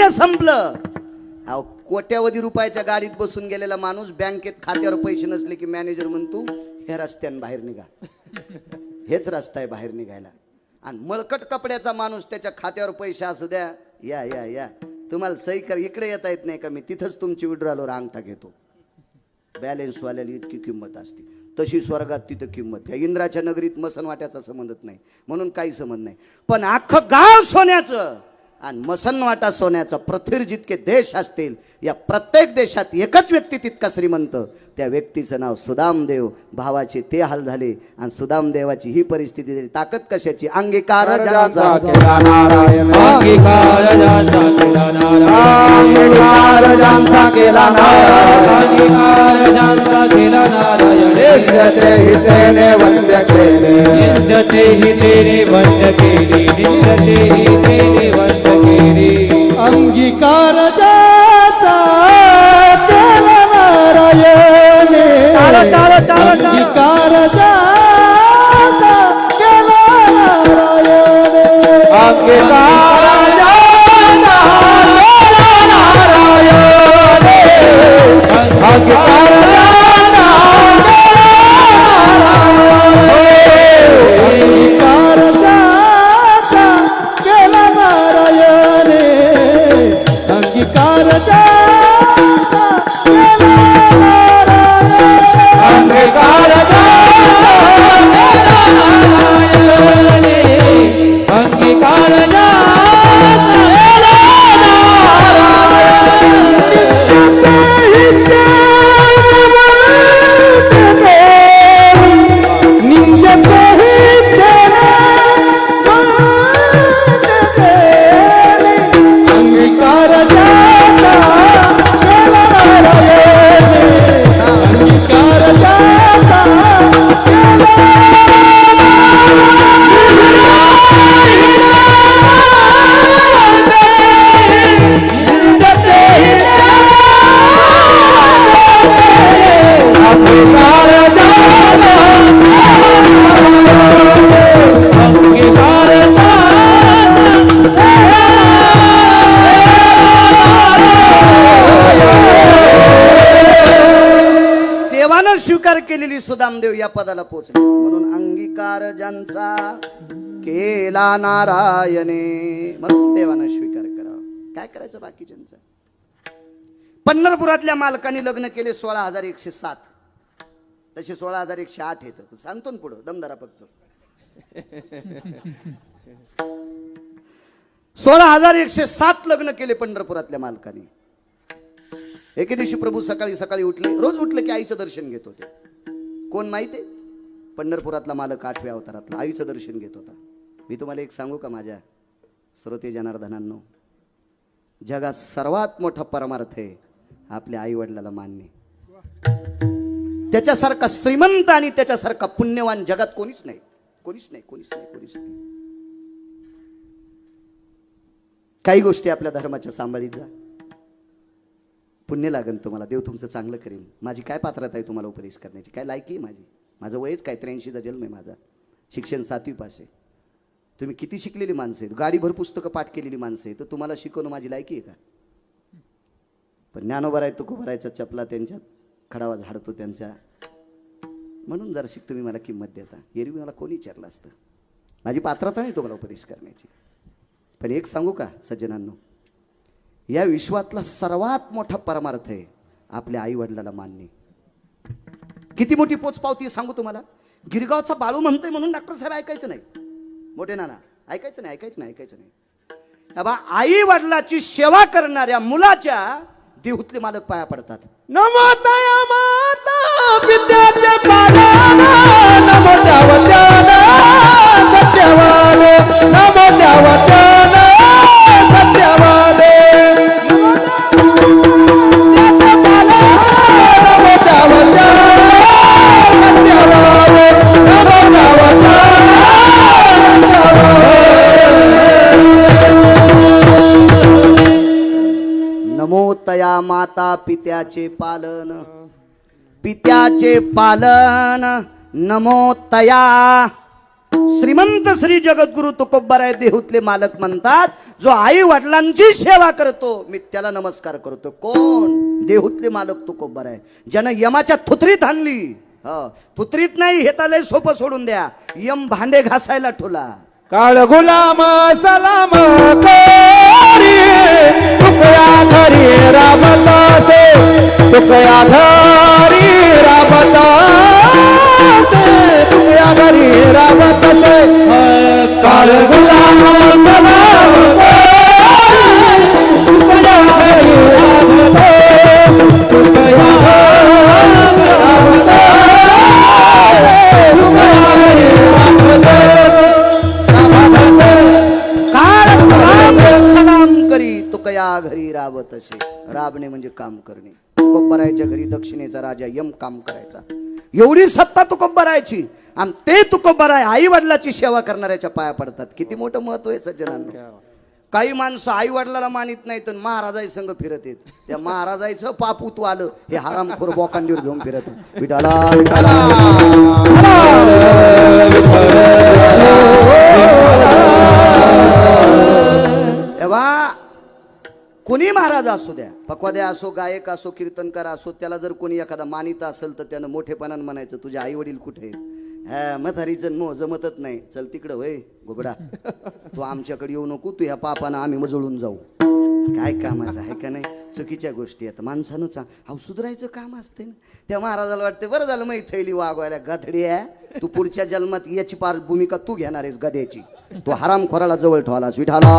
विषय संपलं. अहो कोट्यावधी रुपयाच्या गाडीत बसून गेलेला माणूस बँकेत खात्यावर पैसे नसले की मॅनेजर म्हणतो हे रस्त्याने बाहेर निघा, हेच रस्ता आहे बाहेर निघायला. आणि मळकट कपड्याचा माणूस त्याच्या खात्यावर पैसे असू द्या, या या या तुम्हाला सही कर, इकडे येता येत नाही का, मी तिथंच तुमची विड्रॉलवर अंगठा घेतो. बॅलेन्स वाल्याला इतकी किंमत असते, तशी स्वर्गात तिथं किंमत. त्या इंद्राच्या नगरीत मसनवाट्याचा संबंधच नाही म्हणून काही संबंध नाही, पण अख्खं गाव सोन्याचं आणि मसनवाटा सोन्याचा. पृथ्वीवर जितके देश असतील या प्रत्येक देशात एकच व्यक्ती तितका श्रीमंत, त्या व्यक्तीचं नाव सुदामदेव. भावाचे ते हाल झाले आणि सुदामदेवाची ही परिस्थिती झाली. ताकद कशाची? अंगीकार ज्यांचा केला नारायण, अंगीकार ज्यांचा केला नारायण, अंगीकार ज्यांचा केला नारायण, अंगीकार ज्यांचा केला नारायण. निंदते हितेने वंद्य केले, निंदते हितेने वंद्य केले, निंदते हितेने वंद्य केले. अंगीकार ज्याचा केला नारायण, अंगीकार ज्याचा केला नारायण, अंगीकार ज्याचा केला नारायण, अंगीकार स्वीकार केलेली सुदामदेव या पदाला पोचले. म्हणून अंगीकार ज्यांचा केला नारायणे, म्हणून देवानं स्वीकार करावा. काय करायचं बाकीच्यांचं? पंढरपुरातल्या मालकांनी लग्न केले 16,107, तसे 16,108 येत. सांगतो ना पुढं, दमदारा फक्त. 16,107 लग्न केले पंढरपुरातल्या मालकांनी. एके दिवशी प्रभू सकाळी सकाळी उठले. रोज उठले की आईचं दर्शन घेत होते. कोण माहिती? पंढरपुरातला मालक 8व्या अवतारातला आईचं दर्शन घेत होता. मी तुम्हाला एक सांगू का माझ्या श्रोते जनार्दनांनो, जगात सर्वात मोठा परमार्थ आहे आपल्या आई वडिलाला मानणे. त्याच्यासारखा श्रीमंत आणि त्याच्यासारखा पुण्यवान जगात कोणीच नाही, कोणीच नाही, कोणीच नाही, कोणीच नाही. काही गोष्टी आपल्या धर्माच्या सांभाळीत जा, पुण्य लागेल तुम्हाला, देव तुमचं चांगलं करेल. माझी काय पात्रता आहे तुम्हाला उपदेश करण्याची? काय लायकी आहे माझी? माझं वयच काय 83चा जन्म आहे माझा. शिक्षण 7वी पास आहे. तुम्ही किती शिकलेली माणसं आहेत, गाडीभर पुस्तकं पाठ केलेली माणसं आहेत, तर तुम्हाला शिकवणं माझी लायकी आहे का? पण ज्ञानोबा आहे तुकोबरायचा चपला त्यांच्यात खडावा झाडतो त्यांच्या, म्हणून जरा शिक तुम्ही मला किंमत देता. एरवी मला कोणी विचारलं असतं. माझी पात्रता नाही तुम्हाला उपदेश करण्याची. पण एक सांगू का सज्जनांनो, या विश्वातला सर्वात मोठा परमार्थ आहे आपल्या आई वडिलाला मानणे. किती मोठी पोचपावती सांगू तुम्हाला. गिरगावचा बाळू म्हणतोय म्हणून डॉक्टर साहेब ऐकायचं नाही, मोठे नाना ऐकायचं नाही, ऐकायचं नाही, ऐकायचं नाही. आई वडिलाची सेवा करणाऱ्या मुलाच्या देहूतले मालक पाया पडतात. नमो तया माता विद्याच्या पालना, नमो देवत्याना सत्यवाले, नमो देवत्याना सत्यवाले, नमो तया माता पित्याचे पालन, पित्याचे पालन, नमो तया श्रीमंत श्री जगद्गुरु तुकोबाराय देहूतले मालक म्हणतात, जो आई वडिलांची सेवा करतो मी त्याला नमस्कार करतो. कोण? देहूतले मालक तुकोबाराय, ज्यानं यमाच्या थुत्रीत आणली. थुत्रीत नाही, हे तर लय सोपं सोडून द्या, यम भांडे घासायला ठोला. काळ गुलाम सलाम करी तुकया घरी राबता से, तुकया घरी राबता से, तुकया घरी राबता से. काळ गुलाम सलाम करी तुकया घरी राबता, तुकया घरी राबता, तुकया घरी राबता. सलाम करी तुकया घरी राबत असे. राबणे म्हणजे काम करणे. तुकोबारायच्या घरी दक्षिणेचा राजा यम काम करायचा. एवढी सत्ता तुकोबारायची. आणि ते तुकोबाराय आई वडिलाची सेवा करणाऱ्याच्या पाया पडतात. किती मोठं महत्व आहे सज्जनांना. काही माणसं आई वडिलाला मानित नाही तर महाराजाई संघ फिरत येत. त्या महाराजाचं पापूत आलं हे हरामखोर बोकांडीवर घेऊन फिरत. विठाला विठाला तेव्हा कोणी महाराज असू द्या, पक्वाद्या असो, गायक असो, कीर्तनकार असो, त्याला जर कोणी एखादा मानित असेल तर त्यानं मोठेपणानं म्हणायचं, तुझे आई वडील कुठे आहेत? हा म्हातारीचं मो जमतच नाही, चल तिकडं होय गोबडा, तू आमच्याकडे येऊ नको, तू ह्या पापानं आम्ही मजळून जाऊ. काय कामाचं आहे का नाही? चुकीच्या गोष्टी आहेत. माणसानं सुधारायचं काम असते ना. त्या महाराजाला वाटते बरं झालं माहिती थैली वागवायला, गधडी आहे तू, पुढच्या जन्मात याची पार भूमिका तू घेणार आहेस गध्याची. तो हरामखोराला जवळ ठेवलास. विठाला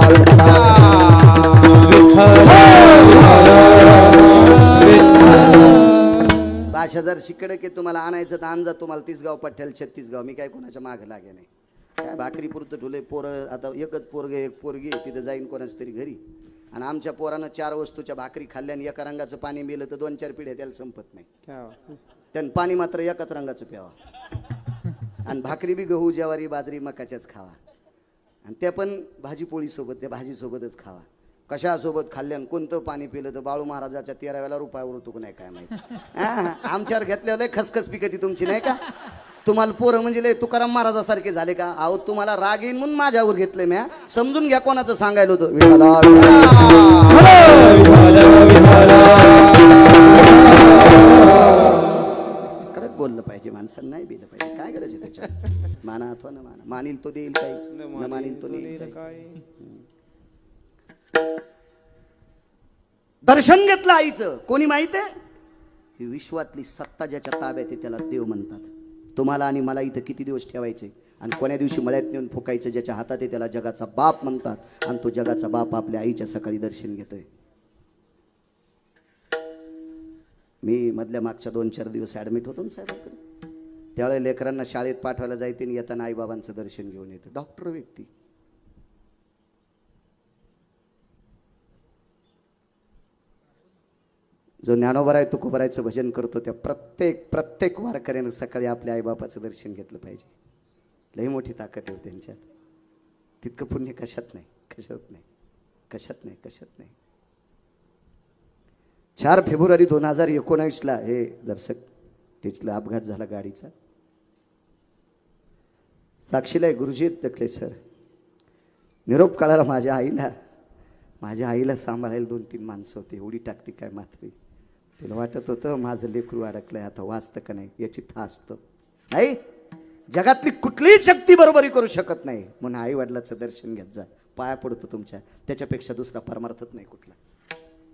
भाषा जर शिकडे की तुम्हाला आणायचं तर आणजा, तुम्हाला 30 गाव पठ्ठ्याला 36 गाव. मी काय कोणाच्या मागे लागे नाही. काय भाकरी पुरतं ठुले पोरं. आता एकच पोरगे एक पोरगी तिथं जाईन कोणाच तरी घरी. आणि आमच्या पोरानं 4 वस्तूच्या भाकरी खाल्ल्याने एका रंगाचं पाणी मिळलं तर 2-4 पिढ्या त्याला संपत नाही. त्यानं पाणी मात्र एकाच रंगाचं प्यावा. आणि भाकरी बी गहू ज्वारी बाजरी मकाच्याच खावा. आणि त्या पण भाजी पोळी सोबत, त्या भाजीसोबतच खावा. कशासोबत खाल्ल्यानं कोणतं पाणी पिलं तर बाळू महाराजाच्या 13व्या रुपयावर होतो का नाही काय माहिती. आमच्यावर घेतल्यावर लय खसखस पिकती तुमची नाही का? तुम्हाला पोरं म्हणजे लय तुकाराम महाराजासारखे झाले का? अहो तुम्हाला राग येईन म्हणून माझ्यावर घेतलंय म्या. समजून घ्या कोणाचं सांगायला होतं. कडक बोललं पाहिजे माणसांना, नाही बिलं पाहिजे. काय गरज आहे त्याच्यात? माना अथवा न माना, मानील तो देईल काही, न मानील तो देईल काही. दर्शन घेतलं आईचं. कोणी माहित आहे? ही विश्वातली सत्ता ज्याच्या ताब्यात आहे त्याला देव म्हणतात. तुम्हाला आणि मला इथं किती दिवस ठेवायचे आणि कोण्या दिवशी मळ्यात नेऊन फुकायचं ज्याच्या हातात आहे त्याला जगाचा बाप म्हणतात. आणि तो जगाचा बाप आपल्या आईच्या सकाळी दर्शन घेतोय. मी मधल्या मागच्या 2-4 दिवस ॲडमिट होतो ना साहेबांकडे. त्यावेळेला लेकरांना शाळेत पाठवायला जायचे आणि येताना आईबाबांचं दर्शन घेऊन येतं. डॉक्टर व्यक्ती. जो ज्ञानोबराय तुकोबारायचं भजन करतो त्या प्रत्येक वारकऱ्यानं सकाळी आपल्या आईबापाचं दर्शन घेतलं पाहिजे. लई मोठी ताकद आहे त्यांच्यात. तितकं पुण्य कशात नाही, कशात नाही, कशात नाही, कशात नाही. 4 फेब्रुवारी 2019ला हे दर्शक तिथला अपघात झाला गाडीचा. साक्षीला आहे गुरुजी तकले सर. निरोप कळाला माझ्या आईला सांभाळायला 2-3 माणसं होते. एवढी टाकती काय मात्र. तिला वाटत होतं माझं लेकरू अडकलंय, आता वाचतं का नाही याची थासतं नाही. जगातली कुठलीही शक्ती बरोबरी करू शकत नाही. म्हणून आई वडिलाचं दर्शन घेत जा, पाया पडतो तुमच्या. त्याच्यापेक्षा दुसरा परमार्थच नाही कुठला.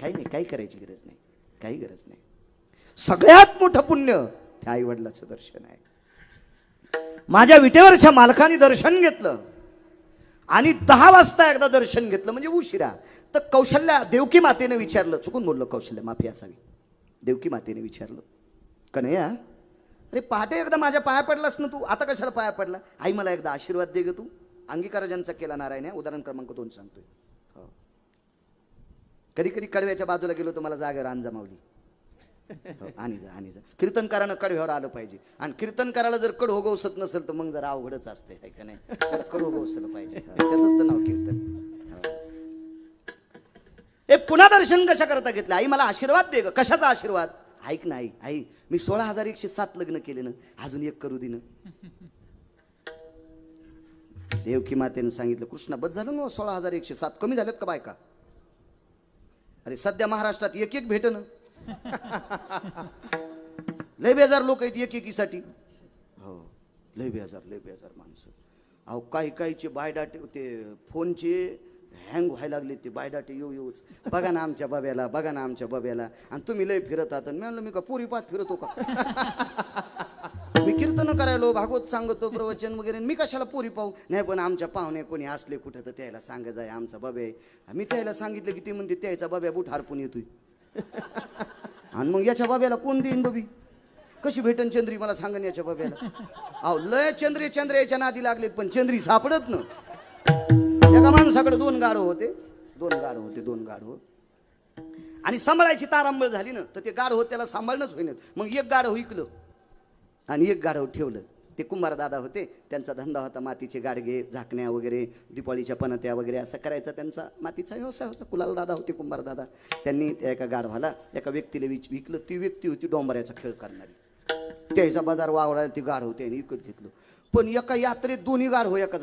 काही नाही, काही करायची गरज नाही, काही गरज नाही. सगळ्यात मोठं पुण्य त्या आई वडिलाचं दर्शन आहे. माझ्या विटेवरच्या मालकाने दर्शन घेतलं आणि 10 वाजता एकदा दर्शन घेतलं म्हणजे उशिरा. तर कौशल्या देवकी मातेने विचारलं, चुकून बोललो कौशल्या, माफी असावी. देवकी मातेने विचारलं, कन्हैया अरे पहाटे एकदा माझ्या पाया पडलास ना तू, आता कशाला पाया पडला? आई मला एकदा आशीर्वाद दे ग तू. अंगीकार ज्यांचा केला नारायण आहे. उदाहरण क्रमांक 2 सांगतोय. कधी कधी कडव्याच्या बाजूला गेलो तर मला जागेवर आण जमावली. आणि जा कीर्तनकारानं कडव्यावर आलं पाहिजे. आणि कीर्तनकाराला जर कड होगवसत नसेल तर मग जरा अवघडच असते आहे का नाही. कड होगवसलं पाहिजे, त्याचंच तर नाव कीर्तन. हे पुन्हा दर्शन कशा करता घेतलं? आई मला आशीर्वाद दे ग. कशाचा आशीर्वाद? ऐक ना आई, मी 16,107 लग्न केले ना, अजून एक करू दे ना. देवकी मातेनं सांगितलं कृष्णा बस झालं ना 16,107 कमी झालेत का बायका? अरे सध्या महाराष्ट्रात एक एक भेटन लय बेजार लोक आहेत एक एकीसाठी. हो लय बेजार माणसं. अहो काही काहीचे बायडाटे ते फोनचे हँग व्हायला लागले ते बायडाटे येऊच बघा ना आमच्या बब्याला आणि तुम्ही लय फिरत आहात. मी म्हणलं मी का पुरी पात फिरतो का? मी कीर्तन करायलो भागवत सांगतो प्रवचन वगैरे मी कशाला पुरी पाहू? नाही पण आमच्या पाहुणे कोणी असले कुठं तर त्याला सांग जाय आमचा बब्या आहे. मी त्याला सांगितलं की ते म्हणते त्याचा बब्या बुट हारपून येतोय आणि मग याच्या बब्याला कोण देईन बबी? कशी भेटन चंद्री मला सांगन याच्या बब्याला? अहो लय चंद्र्याच्या नादी लागलेत पण चंद्री सापडत ना. एका माणसाकडे दोन गाढव होते आणि सांभाळायची तारांबळ झाली ना तर ते गाढव त्याला सांभाळणंच होईन. मग एक गाढव विकलं आणि एक गाढव ठेवलं. ते कुंभार दादा होते, त्यांचा धंदा होता मातीचे गाडगे झाकण्या वगैरे दिपाळीच्या पणत्या वगैरे असं करायचा त्यांचा मातीचा व्यवसाय होता. कुलाल दादा होते कुंभार दादा. त्यांनी त्या एका गाढवाला एका व्यक्तीला विकलं. ती व्यक्ती होती डोंबऱ्याचा खेळ करणारी. त्याचा बाजार वावरायला ती गाढव त्याने विकत घेतलं. पण एका यात्रेत दोन्ही गाढव एका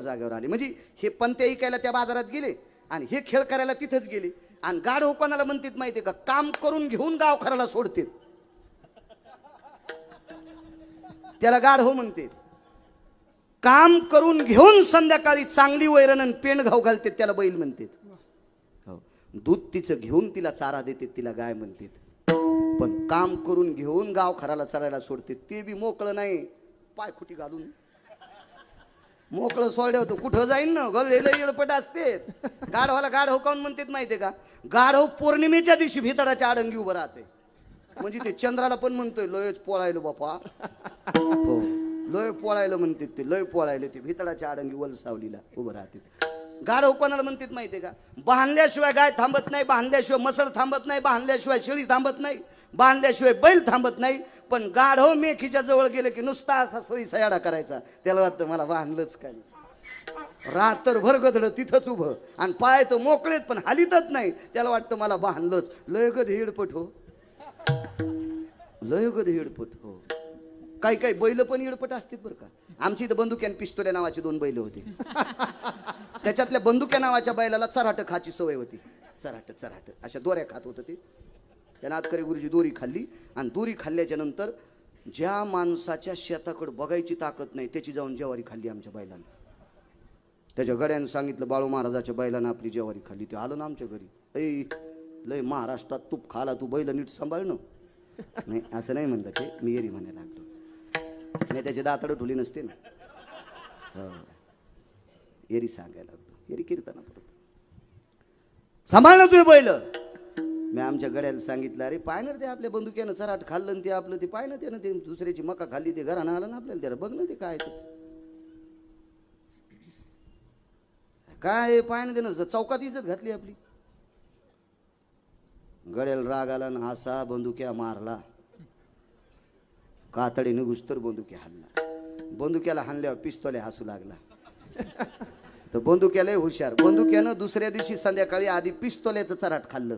जागेवर आले. म्हणजे हे पणत्या विकायला त्या बाजारात गेले आणि हे खेळ करायला तिथंच गेले. आणि गाढव कोणाला म्हणतात माहितीये का? काम करून घेऊन गाव खराला सोडते त्याला गाढव म्हणते. काम करून घेऊन संध्याकाळी चांगली वैरण आणि पेंड घाव घालते त्याला बैल म्हणते. दूध तिचं घेऊन तिला चारा देते तिला गाय म्हणते. पण काम करून घेऊन गाव खराला चरायला सोडते ते बी मोकळं नाही. पाय खुटी घालून मोकळं सोडलं होतं कुठं जाईन ना गळलेलं येडपट असते. गाढवाला गाढव काऊन म्हणतात माहितीये का? गाढव पौर्णिमेच्या दिवशी भितडाच्या आडंगी उभं राहते. म्हणजे ते चंद्राला पण म्हणतोय लयच पोळायलो बापा. हो लय पोळायलं म्हणते ते लय पोळायले ते भितडाच्या आडंगी वलसावलीला उभं राहते. गाढव कोणाला म्हणतात माहितीये का? बांधल्याशिवाय गाय थांबत नाही, बांधल्याशिवाय मसळ थांबत नाही, बांधल्याशिवाय शेळी थांबत नाही, बांधल्याशिवाय बैल थांबत नाही. पण गाढव मेखीच्या जवळ गेले की नुसता असा सोयी सयाडा करायचा. त्याला वाटतं मला बांधलंच काय. रात्रभर गदळ तिथंच उभं आणि पाय तर मोकळेत पण हालीतच नाही. त्याला वाटतं मला बांधलंच. लय गद हेडपट हो. काही बैल पण येडपट असतात बरं का. आमची इथं बंदुक्या पिस्तोल्या नावाची 2 बैल होती. त्याच्यातल्या बंदुक्या नावाच्या बैलाला चराट खाची सवय होती. चराट अशा दोऱ्या खात होतं ते. त्या नातकरी गुरुजी दोरी खाल्ली आणि दोरी खाल्ल्याच्या नंतर ज्या माणसाच्या शेताकडे बघायची ताकद नाही त्याची जाऊन जेवारी खाल्ली आमच्या बैलानं. त्याच्या गड्यानं सांगितलं बाळू महाराजाच्या बैलानं आपली जेवारी खाल्ली. ते आलं ना आमच्या घरी. ऐ लय महाराष्ट्रात तूप खाला तू बैल नीट सांभाळ ना. नाही असं नाही म्हणलं ते मी एरी म्हणायला लागलो. नाही त्याचे दातडं ढुली नसते ना. एरी सांगायला लागलो. एरी कीर्तना पडत सांभाळ ना तुझे बैल. मी आमच्या गड्याला सांगितलं अरे पाय ना ते आपल्या बंदुक्यानं चराट खाल्लं ते आपलं ते पाय ना ते ना ते दुसऱ्याची मका खाल्ली ते घरानं आलं ना आपल्याला त्याला बघ ना ते काय पाय ना ते चौकात इज्जत घातली आपली. गड्याला राग आला ना असा बंदुक्या मारला. कातडी निघुस तर बंदुक्या हाणला. बंदुक्याला हाणल्यावर पिस्तोल्या हसू लागला. तर बंदुक्याला हुशार. बंदुक्यानं दुसऱ्या दिवशी संध्याकाळी आधी पिस्तोल्याचं चराट खाल्लं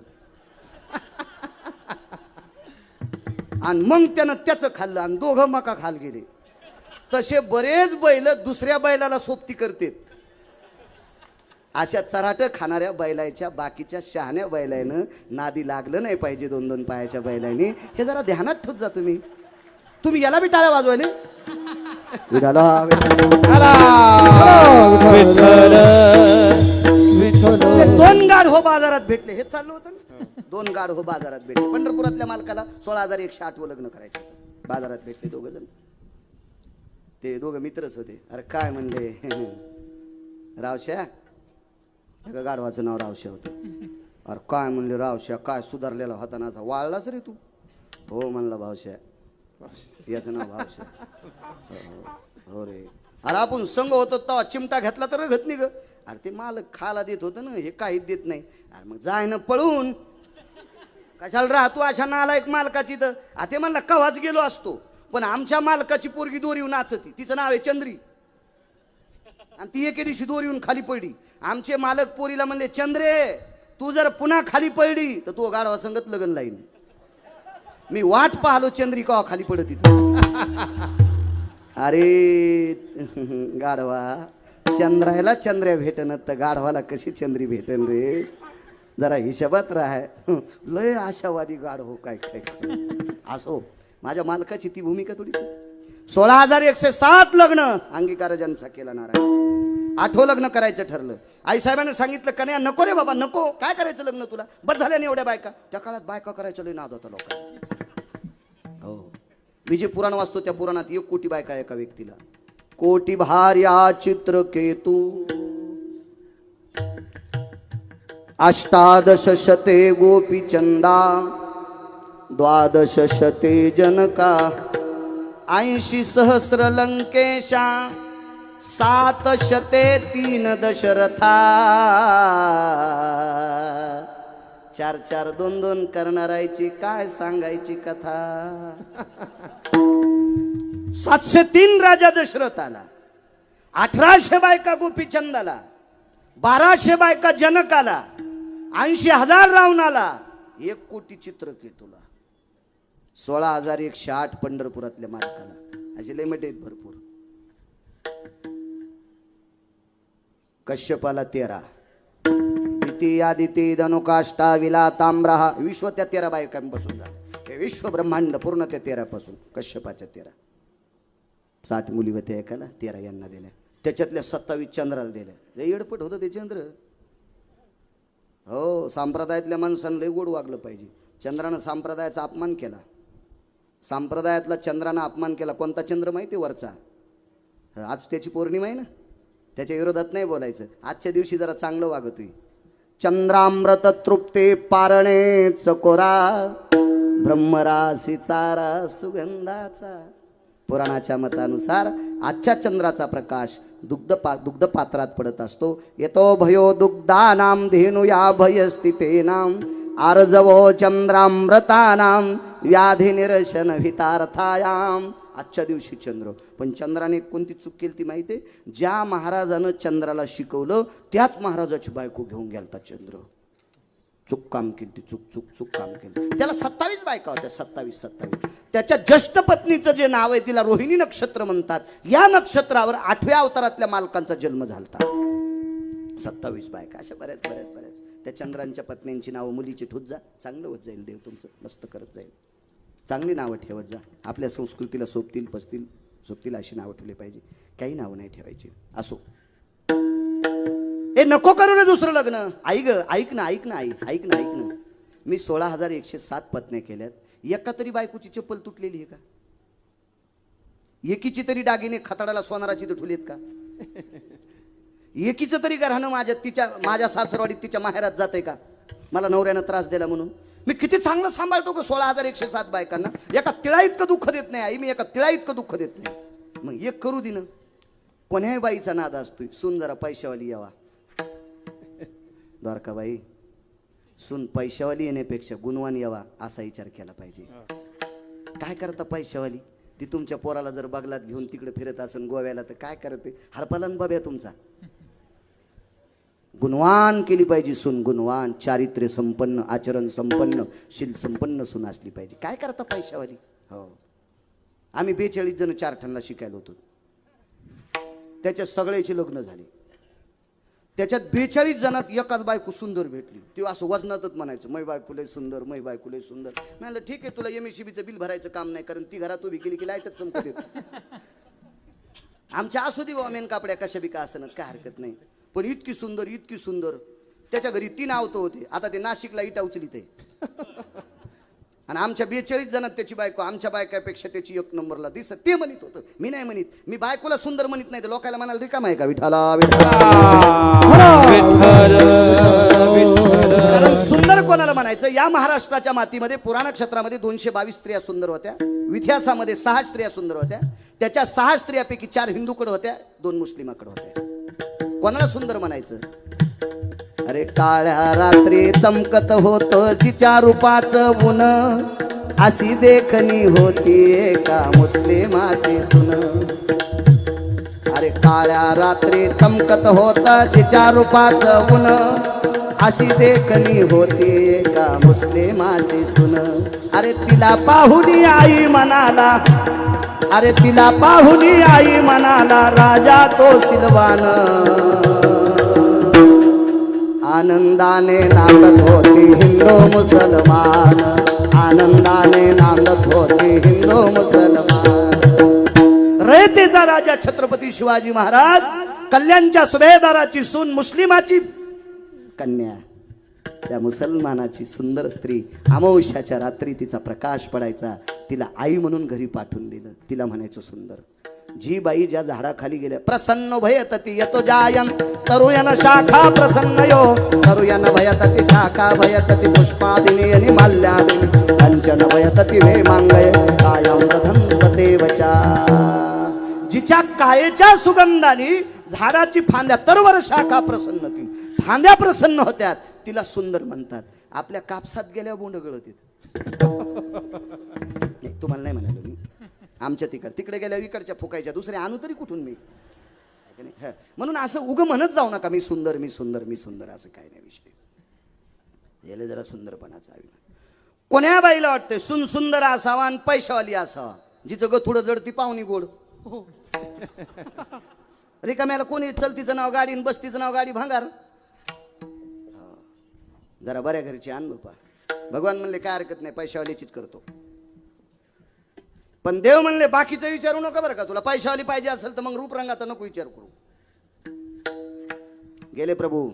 आणि मग त्यानं त्याचं खाल्लं आणि दोघं मका खाल गेले. तसे बरेच बैल दुसऱ्या बैलाला सोबती करतात. अशा चराट खाणाऱ्या बैलाच्या बाकीच्या शहाण्या बैलानं नादी लागलं नाही पाहिजे 2-2 पायाच्या बैलाने. हे जरा ध्यानात ठेवत जा तुम्ही याला बी टाळ्या वाजवायले. ते 2 गाढव बाजारात भेटले. हे चाललं होतं ना. 2 गाढव बाजारात भेटले. पंढरपुरातल्या मालकाला 16,108 लग्न करायचे होते. बाजारात भेटले 2 जण. ते 2 मित्रच होते. अरे काय म्हणले रावश्या. एका गाढवाचं नाव रावश्या होतं. अरे काय म्हणले रावश्या काय सुधारलेला होता ना असा वाळलाच रे तू. हो म्हणला भावश्या. याचं नाव भावश्या. हो रे. अरे आपण संघ होतो तेव्हा चिमटा घेतला तर घेत नाही ग. अरे ते मालक खाला देत होतं ना हे काहीच देत नाही. अरे मग जाय ना पळून कशाला राहतो अशा नालायक मालकाची. तर ते म्हणला कवाच गेलो असतो पण आमच्या मालकाची पोरगी दोरीवर नाचती. तिचं नाव आहे चंद्री आणि ती एके दिवशी दोरीवून खाली पडली. आमचे मालक पोरीला म्हणले चंद्रे तू जर पुन्हा खाली पडली तर तू गाढवा संगत लग्न लाईन. मी वाट पाहलो चंद्री कवा खाली पडत. अरे गाढवा, चंद्रायला चंद्र्या भेटन तर गाढवाला कशी चंद्री भेटन रे? जरा हिशोबात राहाय. लय आशावादी गाढव काय काय असो. माझ्या मालकाची ती भूमिका थोडीची. 16,107 लग्न अंगीकारजांचा केला नारायण. 8वं लग्न करायचं ठरलं. आईसाहेबांनी सांगितलं कन्या नको रे बाबा नको, काय करायचं लग्न तुला, बस झाल्याने एवढ्या बायका. त्या काळात बायका करायचं लय नाद होता लोकांना. हो, मी जे पुराण वाचतो त्या पुराणात 1 कोटी बायका एका व्यक्तीला. कोटी भार्या चित्रकेतू 18 शते गोपीचंदा 12 शते जनका 80 सहस्र लंकेशा 7 शते 3 दशरथा 4 2 करणारायची काय सांगायची कथा. 703 राजा दशरथाला, 1800 बायका गोपीचंदाला, 1200 बायका जनकाला, 80,000 रावणाला, 1 कोटी चित्रकेतूला, 16,108 पंढरपुरातल्या मालकाला. असे लिमिट आहेत भरपूर. कश्यपाला 13, द्वितीय आदिती धनुकाष्टा विला ताम्रहा, विश्व त्या 13 बायकांपासून झालं. हे विश्व ब्रह्मांड पूर्ण त्या 13 पासून. कश्यपाच्या 13, 60 मुली होत्या एकाला, 13 यांना दिल्या. त्याच्यातल्या 27 चंद्राला दिल्या. लय येडपट होतं ते चंद्र. हो, संप्रदायातल्या माणसानं लय गोड वागलं पाहिजे. चंद्रानं संप्रदायाचा अपमान केला. संप्रदायातला चंद्रानं अपमान केला. कोणता चंद्र माहिती वरचा? आज त्याची पौर्णिमा आहे ना, त्याच्या विरोधात नाही बोलायचं. आजच्या दिवशी जरा चांगलं वागतोय. चंद्रामृत तृप्ते पारणे चकोरा ब्रह्मराशी चारा सुगंधाचा. पुराणाच्या मतानुसार आजच्या चंद्राचा प्रकाश दुग्ध पात्रात पडत असतो. येतो भयो दुग्धानाम धेनुया भयस्थितेनाम आर्जवो चंद्रामृतानाम व्याधी निरशन हितार्थायाम. आजच्या दिवशी चंद्र. पण चंद्राने कोणती चूक केली ती माहिती आहे? ज्या महाराजानं चंद्राला शिकवलं त्याच महाराजाची बायको घेऊन गेलता चंद्र. चूक काम केली ती. चूक काम केली. त्याला 27 बायका होत्या. 27. त्याच्या ज्येष्ठ पत्नीचं जे नाव आहे तिला रोहिणी नक्षत्र म्हणतात. या नक्षत्रावर 8व्या अवतारातल्या मालकांचा जन्म झालता. 27 बायका. अशा बऱ्याच. त्या चंद्रांच्या पत्नींची नावं मुलीची ठेवत जा. चांगलं होत जाईल. देव तुमचं मस्त करत जाईल. चांगली नावं ठेवत जा. आपल्या संस्कृतीला सोबतील अशी नावं ठेवली पाहिजे. काही नावं नाही ठेवायची. असो, हे नको करू ना दुसरं लग्न. ऐक ना. मी 16,107 पत्न्या केल्यात. एका तरी बायकोची चप्पल तुटलेली आहे का? एकीची तरी दागिने खताडाला सोनाराची ठुलीत का? एकीचं तरी घरानं माझ्या सासरवाडीत तिच्या माहेरात जाते का मला नवऱ्यानं त्रास दिला म्हणून? मी किती चांगलं सांभाळतो का 16,107 बायकांना. एका तिळा इतकं दुःख देत नाही आई. मी एका तिळा इतकं दुःख देत नाही. मग एक करू दे ना. कोण्याही बाईचा नाद असतोय. सून जरा पैशावाली यावा. द्वारकाबाई, सून पैशावाली येण्यापेक्षा गुणवान यावा असा विचार केला पाहिजे. काय करता पैशावाली? ती तुमच्या पोराला जर बगलात घेऊन तिकडे फिरत असेल गोव्याला तर काय करते? हरपालन बाब्या तुमचा. गुणवान केली पाहिजे सून. गुणवान, चारित्र्य संपन्न, आचरण संपन्न, शील संपन्न सून असली पाहिजे. काय करता पैशावाली? हो, आम्ही 42 जण 4 ठणला शिकायला होतो. त्याच्यात सगळ्याची लग्न झाली. त्याच्यात 42 जणात एकाच बायको सुंदर भेटली. ती असं वजनातच म्हणायचं, मै बायको लय सुंदर, मै बायको लय सुंदर. मी म्हणलं ठीक आहे, तुला MSCBचं बिल भरायचं काम नाही, कारण ती घरात उभी केली की लाईटच चमकत येत. आमच्या असू दे बाबा मेन कापड्या कशा बी का असणार, काय हरकत नाही. पण इतकी सुंदर. त्याच्या घरी 3 आवतो होते. आता ते नाशिकला इटा उचलीत आहे. आणि आमच्या 42 जणात त्याची बायको आमच्या बायकापेक्षा त्याची 1 नंबरला दिसत. ते म्हणत होतं, मी नाही म्हणत. मी बायकोला सुंदर म्हणत नाही तर लोकांना म्हणाल रिकाम आहे का? विठाला सुंदर कोणाला म्हणायचं? या महाराष्ट्राच्या मातीमध्ये पुराण क्षेत्रामध्ये 222 स्त्रिया सुंदर होत्या. इतिहासामध्ये 6 स्त्रिया सुंदर होत्या. त्याच्या 6 स्त्रियापैकी 4 हिंदूकडे होत्या, 2 मुस्लिमाकडे होत्या. कोणाला सुंदर म्हणायचं? अरे काळ्या रात्री चमकत होत जिच्या रूपाचं ऊन, अशी देखणी होती एका मुस्लिमाची सुन. अरे काळ्या रात्री चमकत होत जिच्या रूपाचं ऊन, अशी देखणी होती एका मुस्लिमाची सुन. अरे तिला पाहुनी आई म्हणाला, अरे तिला पाहुनी आई म्हणाला राजा तो सिलवान आनंदाने नांदत होती हिंदू मुसलमान आनंदाने नांदत होती हिंदू मुसलमान रयतेचा राजा छत्रपती शिवाजी महाराज कल्याणच्या सुभेदाराची सून मुस्लिमाची कन्या त्या मुसलमानाची सुंदर स्त्री अमावस्याच्या रात्री तिचा प्रकाश पडायचा तिला आई म्हणून घरी पाठवून दिलं तिला म्हणायचं सुंदर जी बाई ज्या झाडाखाली गेल्या प्रसन्न भयतती यतो जायन तरुयन शाखा प्रसन्न यो तरुयन भयतती शाखा भयतती पुष्पादिनी आणि माल्यादिनी कंचन भयतती वे मांगय कायम प्रथमते वचा जिच्या कायेच्या सुगंधाने झाडाची फांद्या तरवर शाखा प्रसन्न ती फांद्या प्रसन्न होत्यात तिला सुंदर म्हणतात आपल्या कापसात गेल्या बोंड गळतीत तुम्हाला नाही म्हणालो मी आमच्या तिकडे गेल्या इकडच्या फुकायच्या दुसरे आणू तरी कुठून मी म्हणून असं उग म्हणत जाऊ नका मी सुंदर मी सुंदर मी सुंदर असं काय नाही विषय याला जरा सुंदरपणाचा कोण्या बाईला वाटते सुंदर असावा आणि पैशावाली असावा जिचं गथुडं जड ती पाहुणी गोड रिकाम्याला कोणी चलतीचं नाव गाडी आणि बस्तीचं नाव गाडी भांगार जरा बऱ्या घरची आण बापा भगवान म्हणले काय हरकत नाही पैशावालीचीच करतो पण देव म्हणले बाकीचं विचारू नका बरं का तुला पैशावाली पाहिजे असेल तर मग रूपरंगाचा नको विचार करू गेले प्रभू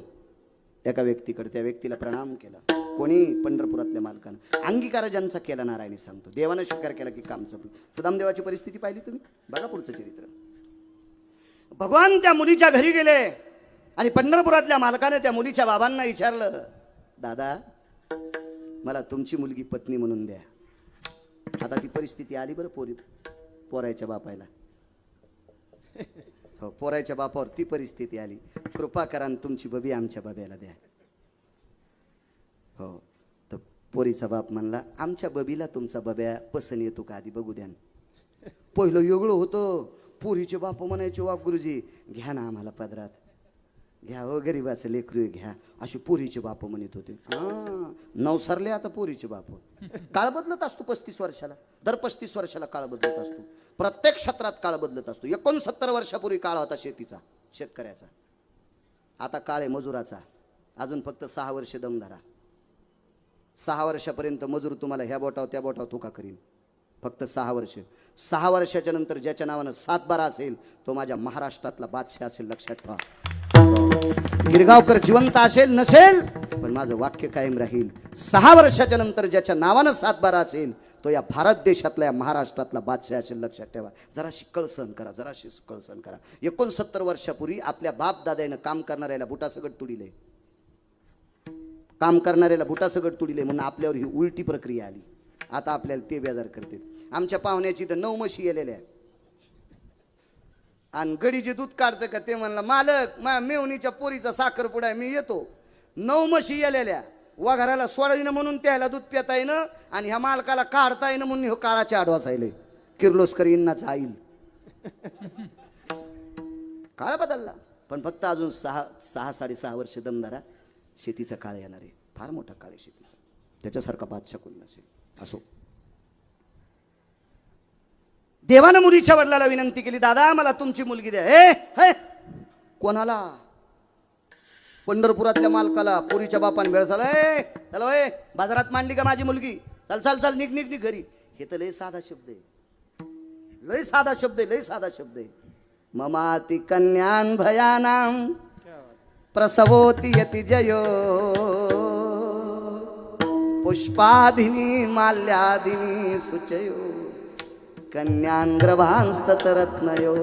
एका व्यक्तीकडे त्या व्यक्तीला प्रणाम केला कोणी पंढरपुरातल्या मालकानं अंगीकार ज्यांचा केला नारायणी सांगतो देवानं स्वीकार केला की काम संपलं सुदामदेवाची परिस्थिती पाहिली तुम्ही बघा पुढचं चरित्र भगवान त्या मुलीच्या घरी गेले आणि पंढरपुरातल्या मालकाने त्या मुलीच्या बाबांना विचारलं दादा मला तुमची मुलगी पत्नी म्हणून द्या आता ती परिस्थिती आली बरं पोरायच्या बापायला हो पोरायच्या बापावर ती परिस्थिती आली कृपा करा आणि तुमची बबी आमच्या बब्याला द्या हो तर पोरीचा बाप म्हणला आमच्या बबीला तुमचा बब्या पसंत येतो का आधी बघू द्या पहिलं वेगळं होतं पोरीचे बाप म्हणायचे वा गुरुजी घ्या ना आम्हाला पदरात घ्या हो गरीबाचं लेकरू घ्या अशी पोरीचे बाप म्हणत होते नवसरले आता पोरीचे बाप काळ बदलत असतो 35 वर्षाला दर 35 वर्षाला काळ बदलत असतो प्रत्येक क्षेत्रात काळ बदलत असतो 69 वर्षापूर्वी काळ होता शेतीचा शेतकऱ्याचा आता काळ आहे मजुराचा अजून फक्त 6 वर्ष दम धरा 6 वर्षापर्यंत मजूर तुम्हाला ह्या बोटावर त्या बोटावर तुका करीन फक्त 6 वर्ष 6 वर्षाच्या नंतर ज्याच्या नावानं 7/12 असेल तो माझ्या महाराष्ट्रातला बादशाह असेल लक्षात ठेवा गिरगावकर जिवंत असेल नसेल पण माझं वाक्य कायम राहील 6 वर्षाच्या नंतर ज्याच्या नावानं 7/12 असेल तो या भारत देशातला या महाराष्ट्रातला बादशाह असेल लक्षात ठेवा जरा शिकळ सहन करा जरा शिकळ सहन करा 69 वर्षापूर्वी आपल्या बाप दादानं काम करणाऱ्याला बुटासगट तुडिले काम करणाऱ्याला बुटासगट तुडिले म्हणून आपल्यावर ही उलटी प्रक्रिया आली आता आपल्याला ते बेजार करते आमच्या पाहुण्याची तर 9 म्हशी गेलेल्या आणि गडीचे दूध काढतं का ते म्हणलं मालक माझ्या मेवणीच्या पोरीचा साखरपुडा मी येतो 9 म्हशी गेलेल्या वाघराला सोडायनं म्हणून त्याला दूध पिता येणं आणि ह्या मालकाला काढता येणं म्हणून काळाच्या आडवासायले किर्लोस्कर इंनाचा आईल काळ बदलला पण फक्त अजून 6-6.5 वर्ष दमदारा शेतीचा काळ येणार आहे फार मोठा काळ आहे शेतीचा त्याच्यासारखा बादशाह कोण नसेल असो देवानं मुलीच्या वडिलाला विनंती केली दादा मला तुमची मुलगी द्या हे कोणाला पंढरपुरातल्या मालकाला पोरीच्या बापाने वेळ झाला चला बाजारात मांडली का माझी मुलगी चल चल चल निघ निघ निघ घरी हे तर लय साधा शब्द आहे लय साधा शब्द आहे लय साधा शब्द आहे ममाति कन्यान भयानाम प्रसवोति यति जयो पुष्पाधिनी माल्यादिनी सुचयो कन्यान ग्रभांस्तरत्नयो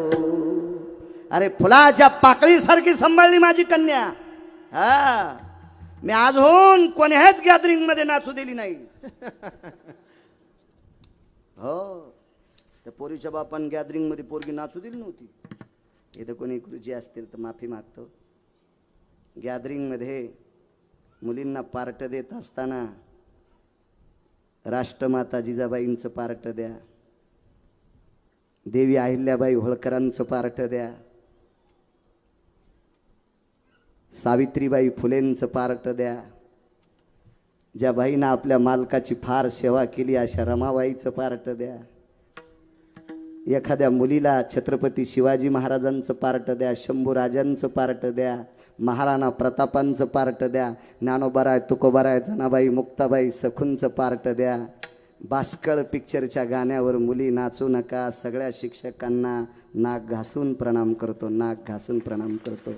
अरे फुलाच्या पाकळीसारखी सांभाळली माझी कन्या हा मी अजून कोण्याच गॅदरिंग मध्ये नाचू दिली नाही हो त्या पोरीच्या बापान गॅदरिंग मध्ये पोरगी नाचू दिली नव्हती इथं कोणी गुरुजी असतील तर माफी मागतो गॅदरिंग मध्ये मुलींना पार्ट देत असताना राष्ट्रमाता जिजाबाईंचं पार्ट द्या देवी अहिल्याबाई होळकरांचं पार्ट द्या सावित्रीबाई फुलेंचं पार्ट द्या ज्या बाईनं आपल्या मालकाची फार सेवा केली अशा रमाबाईचं पार्ट द्या एखाद्या मुलीला छत्रपती शिवाजी महाराजांचं पार्ट द्या, शंभूराजांचं पार्ट द्या, महाराणा प्रतापांचं पार्ट द्या, ज्ञानोबाराय तुकोबाराय जनाबाई मुक्ताबाई सखूंचं पार्ट द्या. बाष्कळ पिक्चरच्या गाण्यावर मुली नाचू नका. सगळ्या शिक्षकांना नाक घासून प्रणाम करतो, नाक घासून प्रणाम करतो.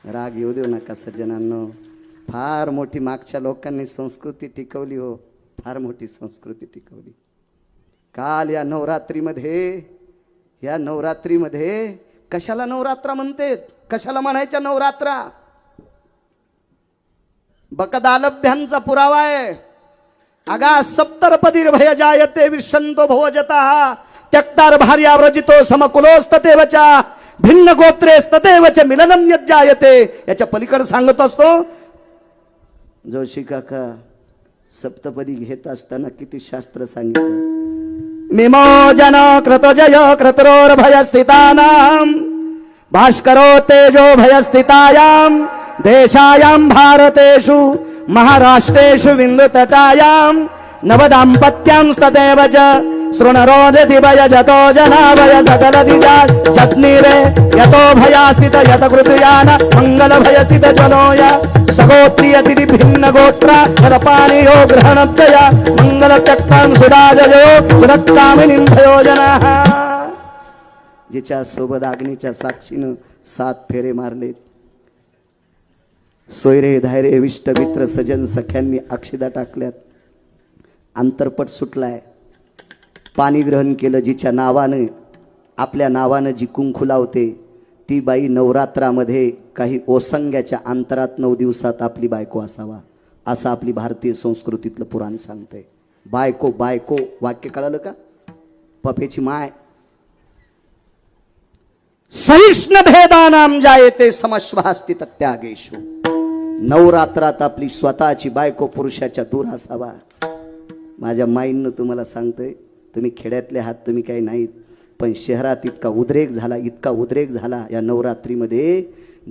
राग येऊ देऊ नका सज्जनांनो. फार मोठी मागच्या लोकांनी संस्कृती टिकवली हो, फार मोठी संस्कृती टिकवली. काल या नवरात्रीमध्ये कशाला नवरात्रा म्हणतेत, कशाला म्हणायच्या नवरात्रा? बकदालभ्यांचा पुरावा आहे. अगा सप्तरपदीर भय जायते विशंतो भोजतः त्यक्तार भार्या व्रजितो समकुलोस्ततेवचा भिन्न गोत्रेस्ततेवच मिलनम यज्जायते. याच्या पलीकडे सांगत असतो जोशी काका, सप्तपदी घेत असताना किती शास्त्र सांगितलं. मिमोजन क्रतोजय क्रतरोर भयस्थितानां भास्करो तेजो भयस्थितायां देशायां भारतेषु महाराष्ट्रेषु बिन्दुतटायां नवदाम्पत्यं तदेव च शृणरोदति भयजतो जनाभय सकलदिजा जत्नीरे यतो भयास्थित यतकृतयान मङ्गलभयस्थित जनोय सगोत्रियतिथि भिन्न गोत्रा फलपानियो ग्रहणत्वया मङ्गलत्यक्तां सुराजयो सुरक्कामिनीं भयोजनः. जिच्या सोबत अग्नीच्या साक्षीनं 7 फेरे मारलेत. सोयरे धायरे विष्ट मित्र सजन सख्यांनी अक्षिदा टाकल्यात. अंतरपट सुटलाय. पाणी ग्रहण केलं. जिच्या नावानं, आपल्या नावानं जी कुंकू लावते ती बाई नवरात्रामध्ये काही ओसंग्याच्या अंतरात 9 दिवसात आपली बायको असावा, असं आपली भारतीय संस्कृतीतलं पुराण सांगतंय. बायको बायको वाक्य कळालं का? पपेची माय. सहिष्ण भेदानाम जायते समश्वास्ति त्यागेशु. नवरात्रात आपली स्वतःची बायको पुरुषाच्या दूर असावा. माझ्या माईंनं तुम्हाला सांगतोय, तुम्ही खेड्यातले आहात, तुम्ही काही नाहीत, पण शहरात इतका उद्रेक झाला या नवरात्रीमध्ये.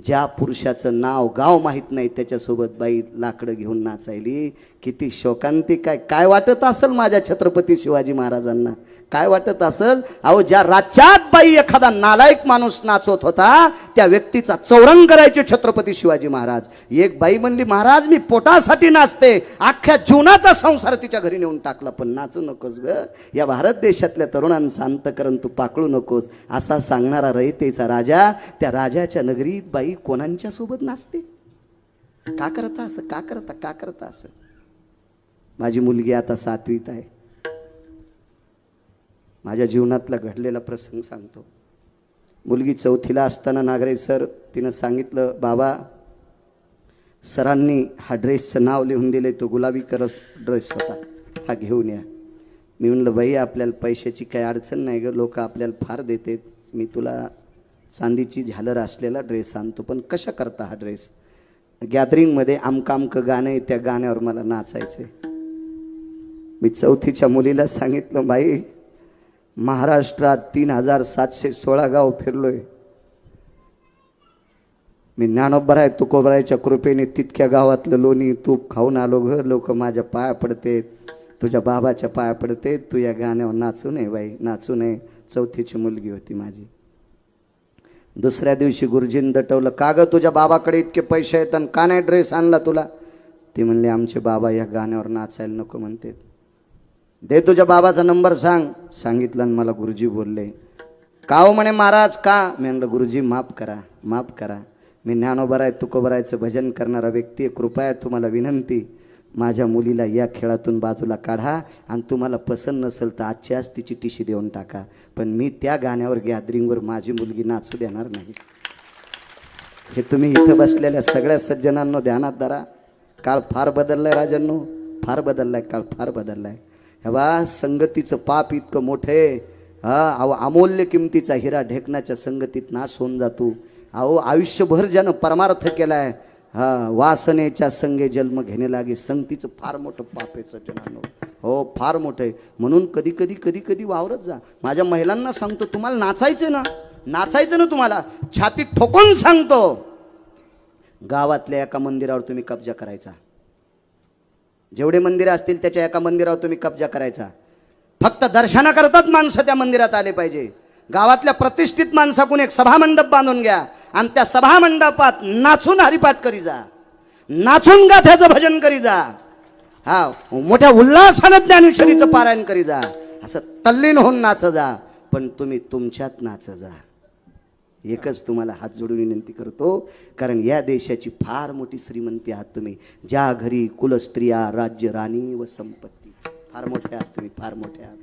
ज्या पुरुषाचं नाव गाव माहीत नाही त्याच्यासोबत बाई लाकडं घेऊन नाचायली. किती शोकांतिक आहे. काय वाटत असेल माझ्या छत्रपती शिवाजी महाराजांना, काय वाटत असेल? अहो, ज्या राज्यात बाई एखादा नालायक माणूस नाचवत होता त्या व्यक्तीचा चौरंग करायचे छत्रपती शिवाजी महाराज. एक बाई म्हणली, महाराज मी पोटासाठी नाचते, अख्ख्या जीवनाचा संसार तिच्या घरी नेऊन टाकला, पण नाचू नकोस ग, या भारत देशातल्या तरुणांचं अंतकरण तू पाकळू नकोस, असा सांगणारा रयतेचा राजा त्या राजाच्या नगरीत बाई कोणाच्या सोबत नाचते? का करता असं? का करता असं? माझी मुलगी आता 7वीत आहे. माझ्या जीवनातला घडलेला प्रसंग सांगतो. मुलगी 4थीला असताना नागरे सर तिनं सांगितलं, बाबा सरांनी हा ड्रेसचं नाव लिहून दिले, तो गुलाबी ड्रेस होता, हा घेऊन या. मी म्हणलं, बाई आपल्याला पैशाची काही अडचण नाही ग, लोक आपल्याला फार देतात, मी तुला चांदीची झालर असलेला ड्रेस आणतो, पण कशा करता हा ड्रेस? गॅदरिंगमध्ये आमकं गाणं आहे, त्या गाण्यावर मला नाचायचं आहे. मी 4थीच्या मुलीला सांगितलं, बाई महाराष्ट्रात 3716 गाव फिरलोय, मी ज्ञानोबराय तुकोबरायच्या कृपेने तितक्या गावातलं लोणी तूप खाऊन आलो ग. लोक माझ्या पाया पडते, तुझ्या बाबाच्या पाया पडते, तू या गाण्यावर नाचू नये बाई, नाचू नये. 4थीची मुलगी होती माझी. दुसऱ्या दिवशी गुरुजींनी दटवलं, का ग तुझ्या बाबाकडे इतके पैसे आहेत आणि का नाही ड्रेस आणला तुला? ती म्हणले, आमचे बाबा या गाण्यावर नाचायला नको म्हणते. दे तुझ्या बाबाचा नंबर सांग. सांगितलं आणि मला गुरुजी बोलले, का हो म्हणे महाराज का? मी म्हणलं, गुरुजी माफ करा, मी ज्ञानोबराय तुकोबरायचं भजन करणारा व्यक्ती आहे, कृपया तुम्हाला विनंती, माझ्या मुलीला या खेळातून बाजूला काढा आणि तुम्हाला पसंत नसेल तर आजची आज तिची टिशी देऊन टाका, पण मी त्या गाण्यावर गॅदरिंगवर माझी मुलगी नाचू देणार नाही. हे तुम्ही इथं बसलेल्या सगळ्या सज्जनांनो ध्यानात धरा. काळ फार बदललाय राजांनो, फार बदललाय, काळ फार बदललाय. हे बा, संगतीचं पाप इतकं मोठे. अहो, अमूल्य किमतीचा हिरा ढेकणाच्या संगतीत नाश होऊन जातो. अहो, आयुष्यभर ज्यानं परमार्थ केलाय, वासनेच्या संगे जन्म घेणे लागे, संगतीचं फार मोठं पाप आहे सज्जनांनो. हो, फार मोठं आहे. म्हणून कधी वावरत जा. माझ्या महिलांना सांगतो, तुम्हाला नाचायचं ना तुम्हाला, छातीत ठोकून सांगतो, गावातल्या एका मंदिरावर तुम्ही कब्जा करायचा. जेवढे मंदिरं असतील त्याच्या एका मंदिरावर तुम्ही कब्जा करायचा. फक्त दर्शना करतात माणसं त्या मंदिरात आले पाहिजे. गावातल्या प्रतिष्ठित माणसाकून एक सभामंडप बांधून घ्या आणि त्या सभामंडपात नाचून हरिपाठ करी जा, नाचून गाथ्याचं भजन करी जा, हा मोठ्या उल्हासानं ज्ञानेश्वरीचं पारायण करी जा, असं तल्लीन होऊन नाच जा, पण तुम्ही तुमच्यात नाच जा. एकच तुम्हाला हात जोडून विनंती करतो, कारण या देशाची फार मोठी श्रीमंती आहात तुम्ही. ज्या घरी कुलस्त्रिया राज्य राणी व संपत्ती. फार मोठे आहात तुम्ही, फार मोठे आहात.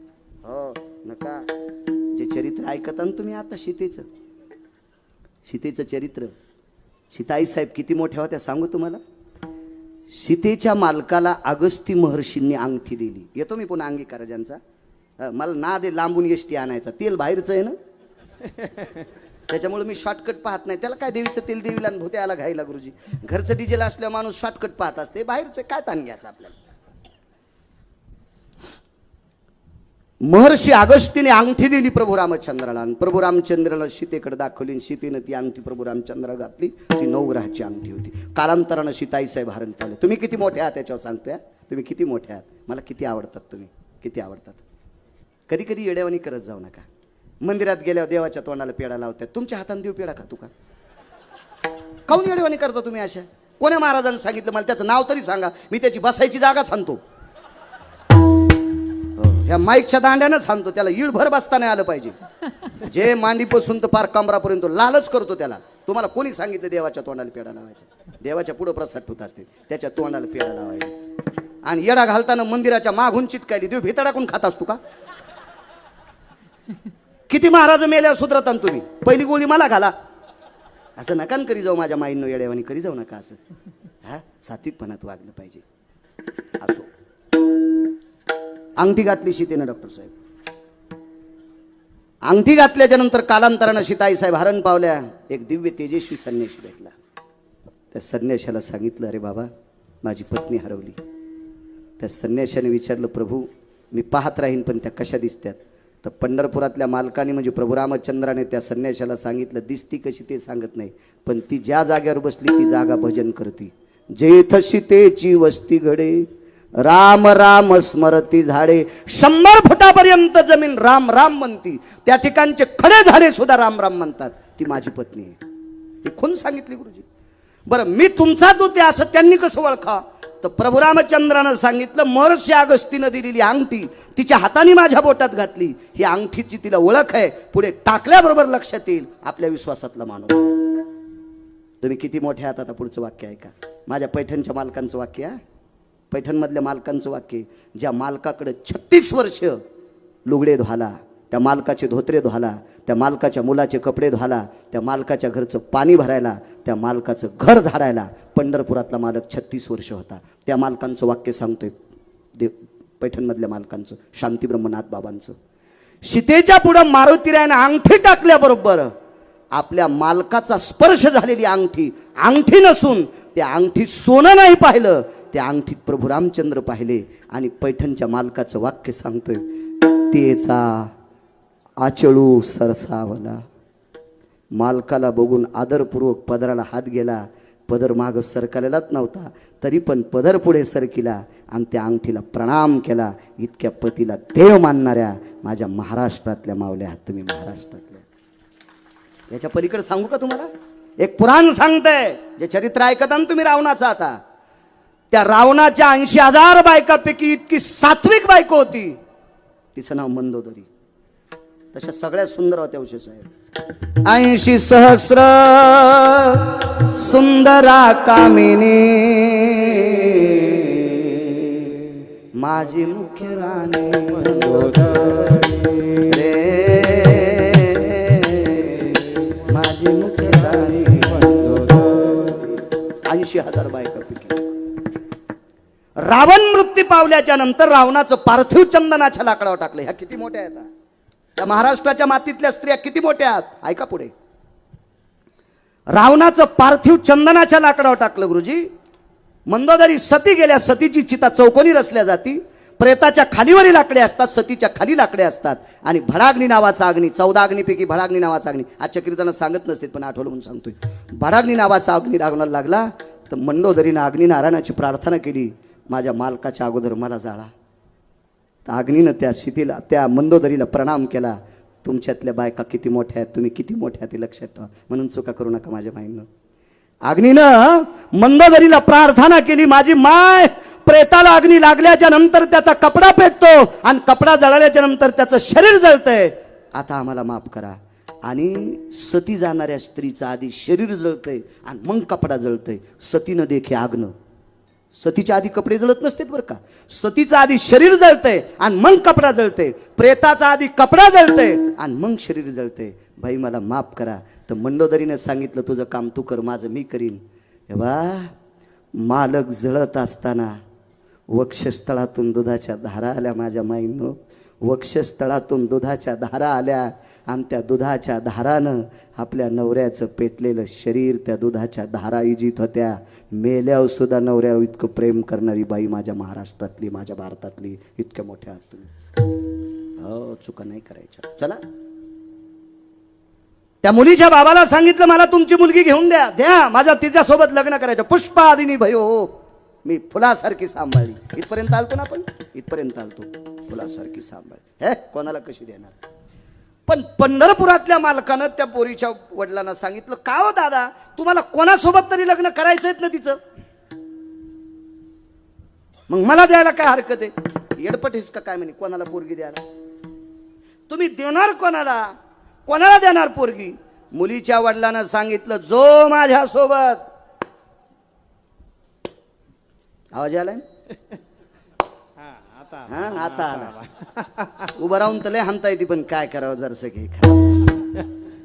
हो नका जे चरित्र ऐकता ना तुम्ही आता सीतेचं चरित्र. सीताई साहेब किती मोठ्या होत्या सांगू तुम्हाला. सीतेच्या मालकाला अगस्ती महर्षींनी अंगठी दिली. येतो मी पुन्हा अंगीकार ज्यांचा. मला ना दे लांबून एसटी आणायचा, तेल बाहेरचं आहे ना त्याच्यामुळे मी शॉर्टकट पाहत नाही. त्याला काय देवीचं तेल देवीला आणि भूत्याला घ्यायला गुरुजी. घरचं डिझेल असल्यावर माणूस शॉर्टकट पाहत असते, बाहेरचं काय ताण घ्यायचं आपल्याला. महर्षी अगस्तीने अंगठी दिली प्रभू रामचंद्राला आणि प्रभू रामचंद्राला सीतेकडे दाखवली. सीतेनं ती अंगठी प्रभू रामचंद्राला घातली. ती नवग्रहाची अंगठी होती. कालांतरानं सीताई साहेब हरण पावले. तुम्ही किती मोठे आहात त्याच्यावर सांगतोय. तुम्ही किती मोठे आहात. मला किती आवडतात तुम्ही, किती आवडतात. कधी कधी येड्यावानी करत जाऊ नका. मंदिरात गेल्यावर देवाच्या तोंडाला पेढा लावतात. तुमच्या हाताने देव पेढा खातो का. काऊन येडेवाणी करता तुम्ही अशा. कोण्या महाराजांनी सांगितलं मला त्याचं नाव तरी सांगा, मी त्याची बसायची जागा सांगतो. ह्या माईकच्या दांड्यानं सांगतो. त्याला इळभर बसता नाही आलं पाहिजे. जे मांडीपासून तर पार कमरापर्यंत लालच करतो त्याला. तुम्हाला कोणी सांगितलं देवाच्या तोंडाला पेढा लावायचा. देवाच्या पुढं प्रसाद ठेवत असते, त्याच्या तोंडाला पेढा लावायचा. आणि येडा घालताना मंदिराच्या मागून चिटकायली. देव भितडाकून खात असतो का. किती महाराज मेल्या सुधरता तुम्ही. पहिली गोळी मला घाला. असं नका करी जाऊ माझ्या माईंनो येड्यावानी करी जाऊ नका असं. हा सात्विकपणात वागलं पाहिजे. असो अंगठी घातली सीतेनं डॉक्टर साहेब. अंगठी घातल्याच्या नंतर कालांतरानं सीताई साहेब हरण पावल्या. एक दिव्य तेजस्वी संन्यासी भेटला. त्या संन्याशाला सांगितलं अरे बाबा माझी पत्नी हरवली. त्या संन्याशाने विचारलं प्रभू मी पाहत राहीन पण त्या कशा दिसत्यात. तर पंढरपुरातल्या मालकाने म्हणजे प्रभू रामचंद्राने त्या संन्याशाला सांगितलं दिसती कशी ते सांगत नाही, पण ती ज्या जागेवर बसली ती जागा भजन करती. जेथ सीतेची वस्ती घडे राम राम स्मरती झाडे. 100 फुटापर्यंत जमीन राम राम म्हणती. त्या ठिकाणचे खडे झाडे सुद्धा राम राम म्हणतात. ती माझी पत्नी आहे. ही खून सांगितली गुरुजी. बरं मी तुमचा दूत आहे असं त्यांनी कसं ओळखा. तर प्रभू रामचंद्रानं सांगितलं महर्षी अगस्तीनं दिलेली अंगठी तिच्या हाताने माझ्या बोटात घातली. ही अंगठीची तिला ओळख आहे. पुढे टाकल्याबरोबर लक्षात येईल आपल्या विश्वासातला माणूस. तुम्ही किती मोठे आहात. आता पुढचं वाक्य ऐका. माझ्या पैठणच्या मालकांचं वाक्य. पैठणमधल्या मालकांचं वाक्य. ज्या मालकाकडे 36 वर्ष लुगडे धुवाला, त्या मालकाचे धोत्रे धुवाला, त्या मालकाच्या मुलाचे कपडे धुवाला, त्या मालकाच्या घरचं पाणी भरायला, त्या मालकाचं घर झाडायला पंढरपुरातला मालक 36 वर्ष होता. त्या मालकांचं वाक्य सांगतोय देव. पैठणमधल्या मालकांचं शांती ब्रह्मनाथ बाबांचं. सीतेच्या पुढं मारुतीरायानं अंगठी टाकल्याबरोबर आपल्या मालकाचा स्पर्श झालेली अंगठी, अंगठी नसून त्या अंगठीत सोनं नाही पाहिलं, त्या अंगठीत प्रभू रामचंद्र पाहिले. आणि पैठणच्या मालकाचं वाक्य सांगतोय तेचा आचळू सरसावला. मालकाला बघून आदरपूर्वक पदराला हात गेला. पदर माग सरकलेलाच नव्हता तरी पण पदर पुढे सरकिला आणि त्या अंगठीला प्रणाम केला. इतक्या पतीला देव मानणाऱ्या माझ्या महाराष्ट्रातल्या मावल्या आहात तुम्ही. महाराष्ट्रातल्या. याच्या पलीकडे सांगू का तुम्हाला. एक पुराण सांगतंय जे चरित्र ऐकता ना तुम्ही रावणाचं. आता त्या रावणाच्या 80,000 बायकापैकी इतकी सात्विक बायको होती. तिचं नाव मंदोदरी. तशा सगळ्यात सुंदर होत्या उशे साहेब. 80 सहस्र सुंदरा कामिनी माझी मुख्य राणी मंदोदरी रे. माझी मुख्य राणी मंदोदरी. 80,000 बायकापैकी. रावण मृत्यू पावल्याच्या नंतर रावणाचं पार्थिव चंदनाच्या लाकडावर टाकलं. ह्या किती मोठ्या आहेत. त्या महाराष्ट्राच्या मातीतल्या स्त्रिया किती मोठ्या आहेत. ऐका पुढे. रावणाचं पार्थिव चंदनाच्या लाकडावर टाकलं गुरुजी. मंदोदरी सती गेल्या. सतीची चिता चौकोनी रचल्या जाती. प्रेताच्या खालीवरील लाकडे असतात, सतीच्या खाली लाकडे असतात. आणि भडाग्नी नावाचा अग्नी, 14 अग्नीपैकी भडाग्नी नावाचा अग्नी, आजच्या कीर्तनात सांगत नसते पण आठवलं म्हणून सांगतोय. भडाग्नी नावाचा अग्नी लागण्याला लागला तर मंदोदरीनं अग्निनारायणाची प्रार्थना केली. माझ्या मालकाच्या अगोदर मला जाळा. तर अग्नीनं त्या सीतेला, त्या मंदोदरीला प्रणाम केला. तुमच्यातल्या बायका किती मोठ्या आहेत, तुम्ही किती मोठ्या आहेत ते लक्षात ठेवा. म्हणून चुका करू नका माझ्या माईनं. अग्नीनं मंदोदरीला प्रार्थना केली, माझी माय प्रेताला अग्नी लागल्याच्या नंतर त्याचा कपडा पेटतो आणि कपडा जळाल्याच्या नंतर त्याचं शरीर जळतंय, आता आम्हाला माफ करा. आणि सती जाणाऱ्या स्त्रीचं आधी शरीर जळतंय आणि मग कपडा जळतंय. सतीनं देखे आग्न, सतीच्या आधी कपडे जळत नसते बरं का. सतीचं आधी शरीर जळतंय आणि मग कपडा जळतंय. प्रेताचा आधी कपडा जळतंय आणि मग शरीर जळतंय. भाई मला माफ करा. तर मंडोदरीने सांगितलं तुझं काम तू कर, माझं मी करीन. हे बा मालक जळत असताना वक्षस्थळातून दुधाच्या धारा आल्या माझ्या माईनं. वक्षस्थळातून दुधाच्या धारा आल्या आणि त्या दुधाच्या धारानं आपल्या नवऱ्याचं पेटलेलं शरीर त्या दुधाच्या धारा इजित होत्या. मेल्यावर सुद्धा नवऱ्यावर इतकं प्रेम करणारी बाई माझ्या महाराष्ट्रातली, माझ्या भारतातली इतक्या मोठ्या हो, चुका नाही करायच्या. चला, त्या मुलीच्या बाबाला सांगितलं मला तुमची मुलगी घेऊन द्या, द्या माझ्या तिच्यासोबत लग्न करायचं. पुष्पा आदिनी भयो, मी फुलासारखी सांभाळली. इथपर्यंत आलतो ना आपण, इथपर्यंत आलतो. फुलासारखी सांभाळली, हे कोणाला कशी देणार. पण पंढरपुरातल्या मालकानं त्या पोरीच्या वडिलांना सांगितलं, का हो दादा तुम्हाला कोणासोबत तरी लग्न करायचंय ना तिचं, मग मला द्यायला काय हरकत आहे. येडपटीस का काय म्हणे, कोणाला पोरगी द्यायला, तुम्ही देणार कोणाला, कोणाला देणार पोरगी. मुलीच्या वडिलांना सांगितलं, जो माझ्या सोबत, आवाज आलाय हा आता आला. उभं राहून तर लय हाणता येते, पण काय करावं जरसं घे.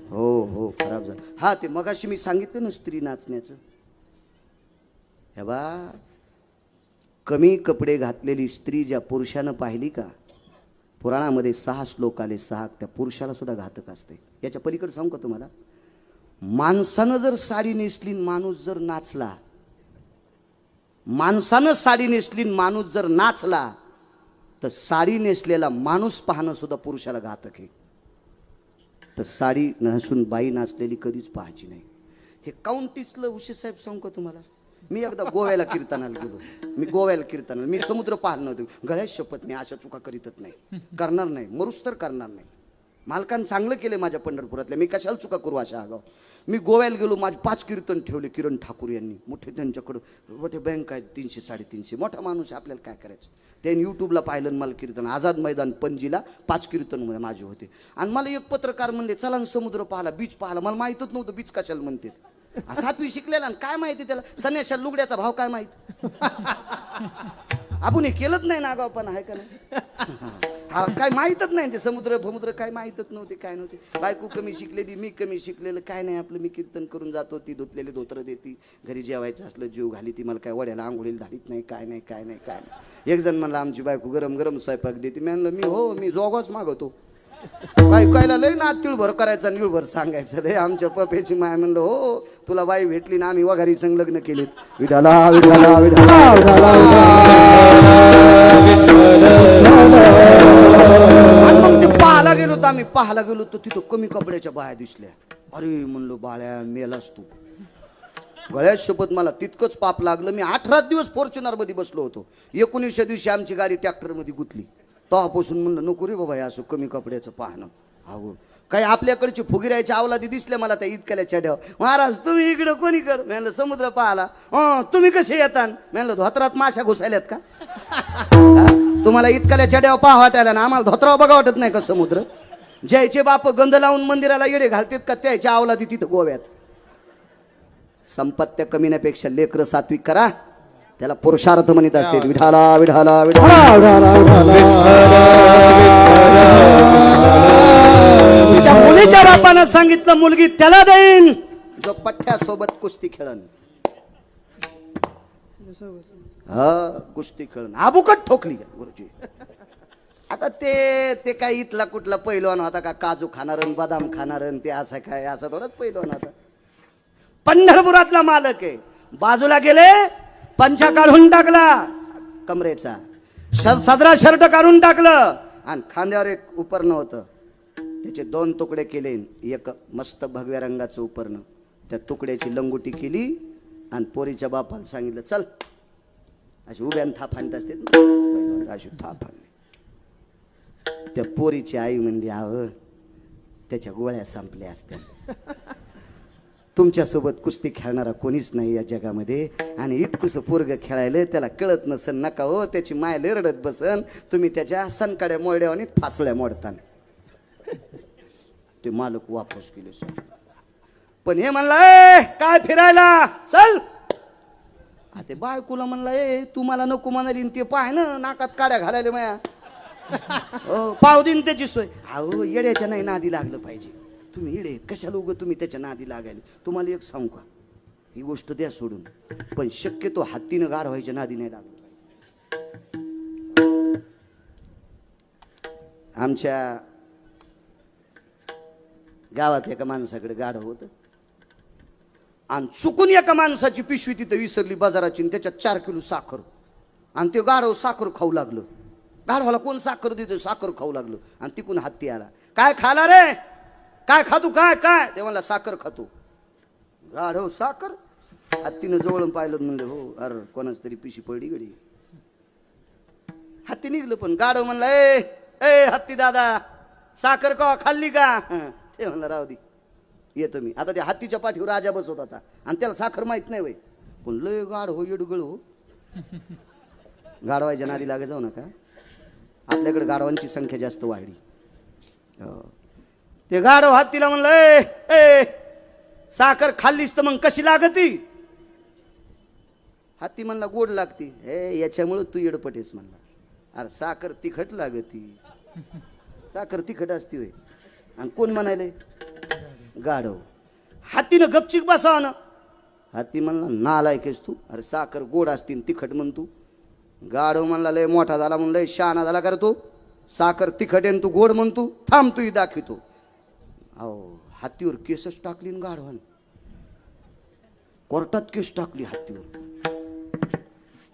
हो हो खराब झालं. हा ते मगाशी मी सांगितलं ना स्त्री नाचण्याचं. हे बा कमी कपडे घातलेली स्त्री ज्या पुरुषानं पाहिली का, पुराणामध्ये 6 श्लोक आले, 6 त्या पुरुषाला सुद्धा घातक असते. याच्या पलीकडे सांगू का तुम्हाला, माणसानं जर साडी नेसली, माणूस जर नाचला, माणसानं साडी नेसली, माणूस जर नाचला, तर साडी नेसलेला माणूस पाहणं सुद्धा पुरुषाला घातक आहे. तर साडी नसून बाई नाचलेली कधीच पाहायची नाही. हे काऊन टिचलं उशे साहेब सांगू का तुम्हाला. मी एकदा गोव्याला कीर्तनाला गेलो, मी गोव्याला कीर्तनाला, मी समुद्र पाहिलं नव्हतं. गळ्यात शपथ नाही, अशा चुका करीतच नाही, करणार नाही, मरूस तर करणार नाही. मालकानं चांगलं केलं माझ्या पंढरपुरातल्या, मी कशाला चुका करू अशा आगाव. मी गोव्याला गेलो, माझे 5 कीर्तन ठेवले किरण ठाकूर यांनी, मोठे त्यांच्याकडं मोठे बँक आहेत, 300-350, मोठा माणूस आहे, आपल्याला काय करायचं. त्यांनी यूट्यूबला पाहिलं मला कीर्तन, आझाद मैदान पणजीला 5 कीर्तन माझे होते. आणि मला एक पत्रकार म्हणले, चला समुद्र पाहाला, बीच पाहाला. मला माहीतच नव्हतं बीच कशाला म्हणते. 7वी शिकलेला आणि काय माहिती त्याला सन्याशा लुगड्याचा भाव काय माहित. आपण हे केलंच नाही ना आगावपणा आहे का नाही. हा काय माहीतच नाही, ते समुद्र फमुद्र काय माहीतच नव्हते, काय नव्हते. बायको कमी शिकलेली, मी कमी शिकलेलं, काय नाही आपलं. मी कीर्तन करून जातो, ती धुतलेली धोतर देती, घरी जेवायचं असलं जीव घाली ती, मला काय वड्याला आंघोळीला धाडीत नाही, काय नाही काय नाही काय नाही. एक जण म्हणला आमची बायको गरम गरम स्वयंपाक देते. मी म्हणलं मी हो मी जोगाच मागवतो. काय कायला लय ना तिळभर करायचा, निळभर सांगायचं रे. आमच्या पप्याची माय म्हणलं हो तुला बाई भेटली ना, आम्ही वघारी संग लग्न केलेत. विठाला विठाला विठाला विठाला. आणि मग ते पाहायला गेलो तर आम्ही पाहायला गेलो तर तिथं कमी कपड्याच्या बाया दिसल्या. अरे म्हणलो बाळ्या मेलास तू. गळ्यात शपथ मला तितकंच पाप लागलं. मी 18 दिवस फॉर्च्युनर मध्ये बसलो होतो. 19व्या दिवशी आमची गाडी ट्रॅक्टर मध्ये गुतली. तेव्हापासून म्हणलं नको रे बाबा असं कमी कपड्याचं पाहणं. अहो काही आपल्याकडची फुगिरायची अवलादी दिसल्या मला त्या इतक्याला चढ्याव. महाराज तुम्ही इकडं कोणीकडं. म्हणलं समुद्र पाहाला. तुम्ही कसे येतात. म्हणलं धोत्रात माशा घुसायल्यात का. तुम्हाला इतक्याला चढ्याव पाहा वाटायला ना, आम्हाला धोत्राव बघा वाटत नाही का समुद्र. जयचे बाप गंध लावून मंदिराला येडे घालतात का, त्याच्या अवलादी तिथं गोव्यात. संपत्त्या कमीण्यापेक्षा लेकर सात्विक करा, त्याला पुरुषार्थ म्हणत असते. विठाला विठाला विठाला. त्या मुलीच्या बापानं सांगितलं मुलगी त्याला देईन जो पठ्ठ्यासोबत कुस्ती खेळन. हा कुस्ती खेळन. आबुकट ठोकली गुरुजी. आता ते काय इथला कुठला पैलवान होता का, काजू खाणारन बदाम खाणारन ते असं काय, असं थोडंच पैलवान होता. पंढरपुरातला मालक आहे. बाजूला गेले, पंचा काढून टाकला कमरेचा, सदरा शर्ट काढून टाकलं आणि खांद्यावर एक उपरणं होतं, त्याचे 2 तुकडे केले. एक मस्त भगव्या रंगाचं उपरणं, त्या तुकड्याची लंगोटी केली आणि पोरीच्या बापाला सांगितलं चल. अशी उभ्यान थाप आणत असते, अशी थाप आणली. त्या पोरीची आई म्हणली आव त्याच्या गोळ्या संपल्या असत्या. तुमच्यासोबत कुस्ती खेळणारा कोणीच नाही या जगामध्ये. आणि इतकुसं पोरग खेळायला त्याला कळत नसन नका हो, त्याची माय लय रडत बसन, तुम्ही त्याच्या सनकाड्या मोड्या आणि फासळ्या मोडतान. ते मालक वापस केले सर. पण हे म्हणला ए काय फिरायला चल. ते बायकोला म्हणला ए तू मला नको म्हणाली ते पाय ना नाकात काड्या घालायला माया. पाव दिन त्याची सोय. अहो येड्याच्या नाही नादी लागलं पाहिजे. तुम्ही येडे आहेत कशाला उगं तुम्ही त्याच्या नादी लागायला. तुम्हाला एक सांगू का, ही गोष्ट द्या सोडून, पण शक्यतो हत्तीनं गाढ व्हायच्या नादी नाही लागलं पाहिजे. आमच्या गावात एका माणसाकडे गाढ होत आणि चुकून एका माणसाची पिशवी तिथं विसरली बाजाराची आणि त्याच्यात 4 किलो साखर. आणि ते गाढव साखर खाऊ लागलं. गाढवाला कोण साखर देतो, साखर खाऊ लागलं. आणि तिकून हत्ती आला. काय खाला रे, काय खातू, काय काय ते म्हणला साखर खातो. गाढव साखर. हत्तीनं जवळून पाहिलं म्हणलं हो अरे कोणाच तरी पिशी पडली गडी. हत्ती निघलं पण गाढव म्हणला ए ए हत्ती दादा साखर का खाल्ली का. ते म्हणलं राहू दे येतो मी. आता त्या हत्तीच्या पाठीवर राजा बसवत होता आणि त्याला साखर माहित नाही वय. पण लय गाढ हो येडगळ हो. गाढवायच्या नादी लागे जाऊ नका. आपल्याकडे गाढवांची संख्या जास्त वाढली. ते गाढव हत्तीला म्हणलं ए ए साखर खाल्लीस तर मग कशी लागती. हत्ती म्हणला गोड लागती. हे याच्यामुळे तू येडपटेस म्हणला. अरे साखर तिखट लागती. साखर तिखट असती होय. आणि कोण म्हणायले गाढव. हत्तीनं गपचिक बसाव ना. हत्ती म्हणला नालायकेस तू. अरे साखर गोड असती तिखट म्हण तू. गाढव म्हणला लय मोठा झाला म्हणून लय शहाणा झाला कर तू. साखर तिखट आहे तू गोड म्हण तू. थांब तू दाखवतो. अहो हत्तीवर केसच टाकली ना गाढवान. कोर्टात केस टाकली हत्तीवर.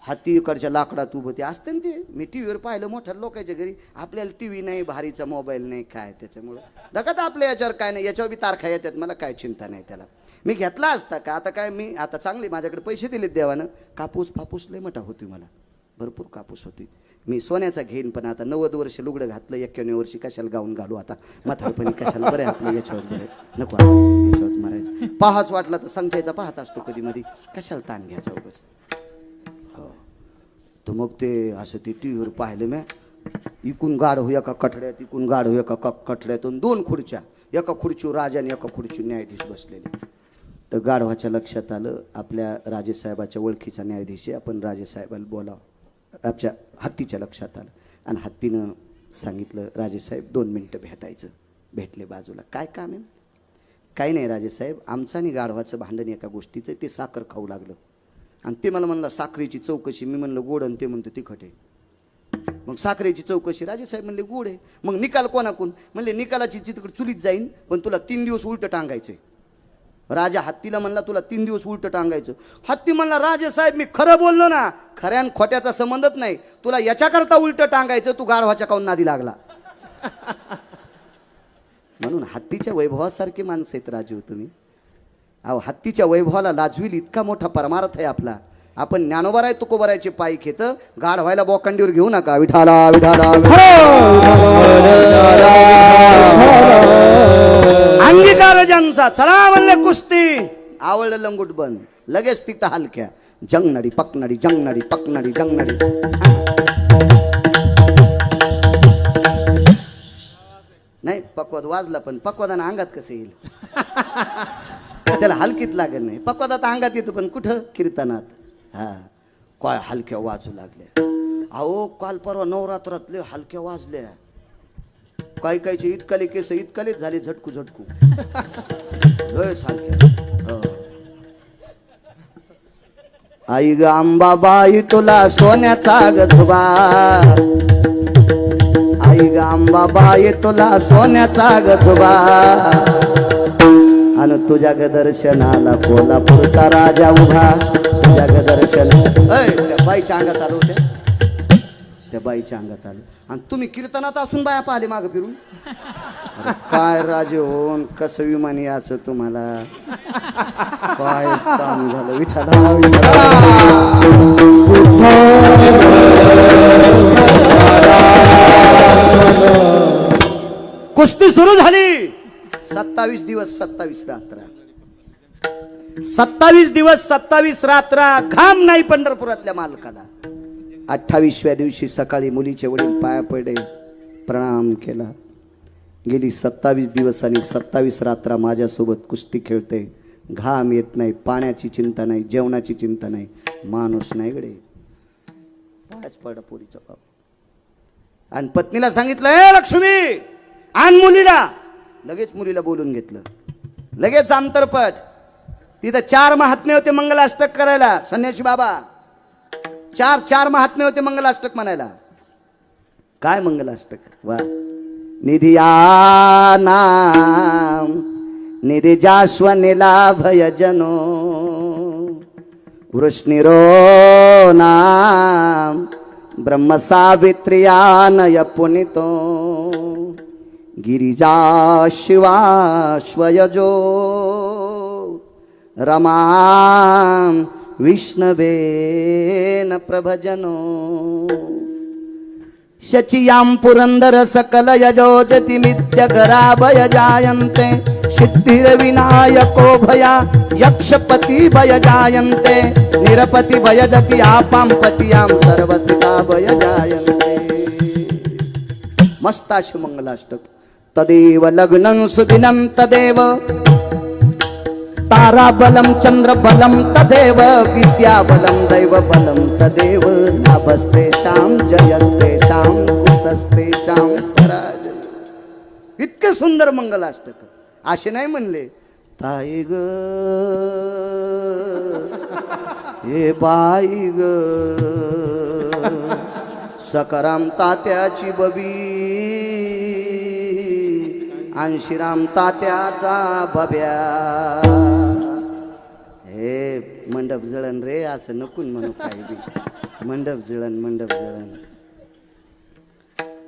हत्ती इकडच्या लाकडात उभं ते असते ना ते. मी टीव्हीवर पाहिलं मोठ्या लोकांच्या घरी. आपल्याला टीव्ही नाही, भारीचा मोबाईल नाही, काय त्याच्यामुळं दगात आपल्या याच्यावर काय नाही. याच्यावर बी तारखा येतात. मला काय चिंता नाही त्याला. मी घेतला असता का आता काय मी आता चांगले माझ्याकडे पैसे दिलेत देवानं. कापूस फापूस लय मोठा होती मला. भरपूर कापूस होती. मी सोन्याचा घेईन पण आता 90 वर्ष लुगडं घातलं 91 वर्षी कशाला गाऊन घालू आता. म्हातारपणी कशाला बरं आपलं याच्यावर बरं नको याच्यावर मारायचं. पाहाच वाटला तर संख्याचा पाहत असतो कधी मध्ये. कशाला ताण घ्यायचा उगाच. हो तर मग ते असं ते टीव्हीवर पाहिलं मी. इकून गाढ हो एका कठड्यात, इकून गाढ हो एका कठड्यातून 2 खुर्च्या. एका खुर्चीवर राजा आणि एका खुर्चीवर न्यायाधीश बसलेले. तर गाढवाच्या लक्षात आलं आपल्या राजेसाहेबाच्या ओळखीचा न्यायाधीश आहे, आपण राजेसाहेबाला बोलावं. आपल्या हत्तीच्या लक्षात आलं आणि हत्तीनं सांगितलं राजेसाहेब 2 मिनटं भेटायचं. भेटले बाजूला. काय काम आहे. काही नाही राजेसाहेब आमचं आणि गाढवाचं भांडण एका गोष्टीचं. ते साखर खाऊ लागलं आणि ते मला म्हणलं साखरेची चौकशी. मी म्हणलं गोड आणि ते म्हणतं तिखट आहे. मग साखरेची चौकशी. राजेसाहेब म्हणले गोड आहे. मग निकाल कोणाकोण. म्हणले निकालाची तिकडे चुलीत जाईन पण तुला 3 दिवस उलटं टांगायचंय. राजा हत्तीला म्हणला तुला 3 दिवस उलटं टांगायचं. हत्ती म्हणला राजेसाहेब मी खरं बोललो ना. खऱ्यान खोट्याचा संबंधच नाही. तुला याच्याकरता उलटं टांगायचं. तू गाढवाच्या काऊन नादी लागला. म्हणून हत्तीच्या वैभवासारखे माणसं आहेत राजू तुम्ही. अहो हत्तीच्या वैभवाला लाजवील इतका मोठा परमार्थ आहे आपला. आपण ज्ञानोबाराय तुकोबारायचे पायी घेत गाढ व्हायला बोकांडीवर घेऊ नका. विठाला विठाला अंगीकार ज्यांचा. चला म्हणले कुस्ती. आवडलं लंगूट बंद. लगेच तिथं हलक्या. जंगनडी पकनडी जंगनडी पकनडी जंगनडी. नाही पक्वाद वाजला पण पक्वादानं अंगात कसं येईल. त्याला हलकीत लागत नाही. पक्वादात अंगात येतो पण कुठं कीर्तनात. हा काय हलक्या वाजू लागल्या. अहो काल परवा नवरात्रातले हलक्या वाजल्या. काही कायचे इतकाले केस इतकालेच झाले झटकू झटकू. लयच हलक्या. आई ग अंबाबाई तुला सोन्याचा गधबा. आई ग अंबाबाई तुला सोन्याचा गधबा. आणि तुझ्या ग दर्शनाला कोल्हापूरचा राजा उभा. तुझ्या ग दर्शन. त्या बाईच्या अंगात आलो होत्या. त्या बाईच्या अंगात आलं आणि तुम्ही कीर्तनात असून बाया पाहिले मागं फिरून. काय राजे होऊन कसं विमान याचं तुम्हाला. काय काम झालं. विठाला कुस्ती सुरू झाली. 27 दिवस 27 रात्र, 27 दिवस 27 रात्र घाम नाही पंढरपुरातल्या मालकाला. 28व्या दिवशी सकाळी मुलीचे वडील पाया पडले, प्रणाम केला. गेली 27 दिवस आणि 27 रात्र माझ्यासोबत कुस्ती खेळते, घाम येत नाही, पाण्याची चिंता नाही, जेवणाची चिंता नाही, माणूस नाही गडे. पायाच पडला पोरीचा बाप. आणि पत्नीला सांगितलं, ए लक्ष्मी आण मुलीला. लगेच मुलीला बोलून घेतलं, लगेच अंतरपट. तिथं 4 महात्मे होते मंगलाष्टक करायला, संन्यासी बाबा 4 महात्मे होते मंगलाष्टक म्हणायला. काय मंगलाष्टक? वा. निधिया नाम निधि जास्वनिला भयजनो, वृष्णिरो नाम ब्रह्म सावित्र्यानय पुनितो, गिरिजा शिवा स्वयजो रमा विष्णवेन प्रभजनो. शचियां पुरंदर सकल यजोजति मित्य कराभय जायन्ते, सिद्धिर्विनायको भया यक्षपति भय जायन्ते, निरपति भयजति आपां पतियां सर्वस्थिता भय जायन्ते. मस्त अशी मंगलाष्टक. तदेव लग्नं सुदिनं तदेव ताराबलं चंद्रबलं तदेव, विद्याबलं दैवबलं तदेव, लाभस्तेषां जयस्तेषां कुतस्तेषां पराजय. इतके सुंदर मंगलाष्टक. असे नाही म्हणले ताई ग हे बाई ग, सकाराम तात्याची बबी, अंशीराम तात्याचा बब्या. हे मंडप जळण रे, असं नकून म्हणू काही बी. मंडप जळण, मंडप जळण.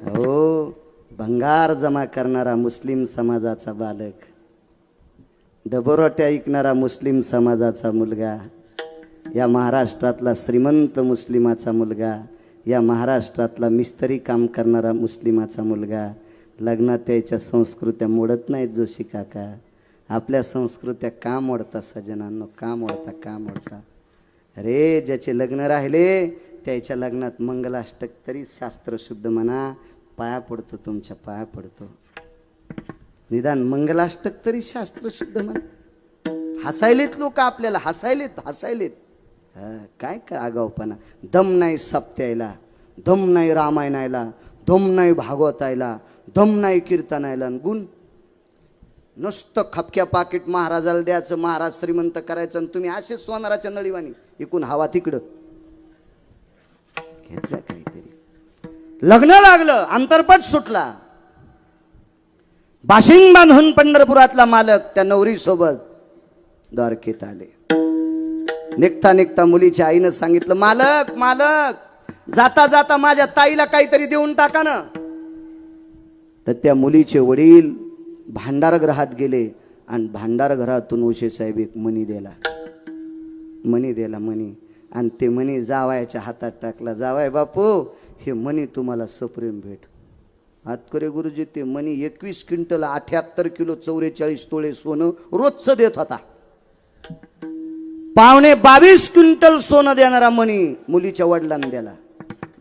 हो, भंगार जमा करणारा मुस्लिम समाजाचा बालक, डबरोट्या ऐकणारा मुस्लिम समाजाचा मुलगा, या महाराष्ट्रातला श्रीमंत मुस्लिमाचा मुलगा, या महाराष्ट्रातला मिस्त्री काम करणारा मुस्लिमाचा मुलगा. लग्नात त्याच्या संस्कृत्या मोडत नाहीत जोशी काका. आपल्या संस्कृत्या का मोडता सजनांनो, का मोडता, का मोडता? अरे ज्याचे लग्न राहिले त्याच्या लग्नात मंगलाष्टक तरी शास्त्र शुद्ध म्हणा. पाया पडतो, तुमच्या पाया पडतो. निदान मंगलाष्टक तरी शास्त्र शुद्ध म्हणा. हसायलेत लोक आपल्याला, हसायलेत हसायलेत. काय का आगाऊपणा. दम नाही सप्त्यायला, दम नाही रामायणायला, दम नाही भागवतायला, दम नाही कीर्तनायला. गुण नुसतं खपक्या पाकिट महाराजाला द्यायचं, महाराज श्रीमंत करायचं, आणि तुम्ही असेच सोनाराच्या नळीवाणी इकून हवा तिकडं घ्यायचं काहीतरी. लग्न लागलं, अंतरपट सुटला. बाशिंग बांधून पंढरपुरातला मालक त्या नवरी सोबत द्वारकेत आले. निघता निघता मुलीच्या आईनं सांगितलं, मालक मालक जाता जाता माझ्या ताईला काहीतरी देऊन टाका ना. तर त्या मुलीचे वडील भांडारगृहात गेले आणि भांडारघरातून उशे साहेब एक मणी दिला, मणी. आणि ते मणी जावायच्या हातात टाकला. जावाय बापू, हे मणी तुम्हाला सप्रेम भेट. हातकरे गुरुजी ते मणी 21 क्विंटल 78 किलो 44 तोळे सोनं रोजचं देत होता. 22 क्विंटल सोनं देणारा मणी मुलीच्या वडिलांना दिला.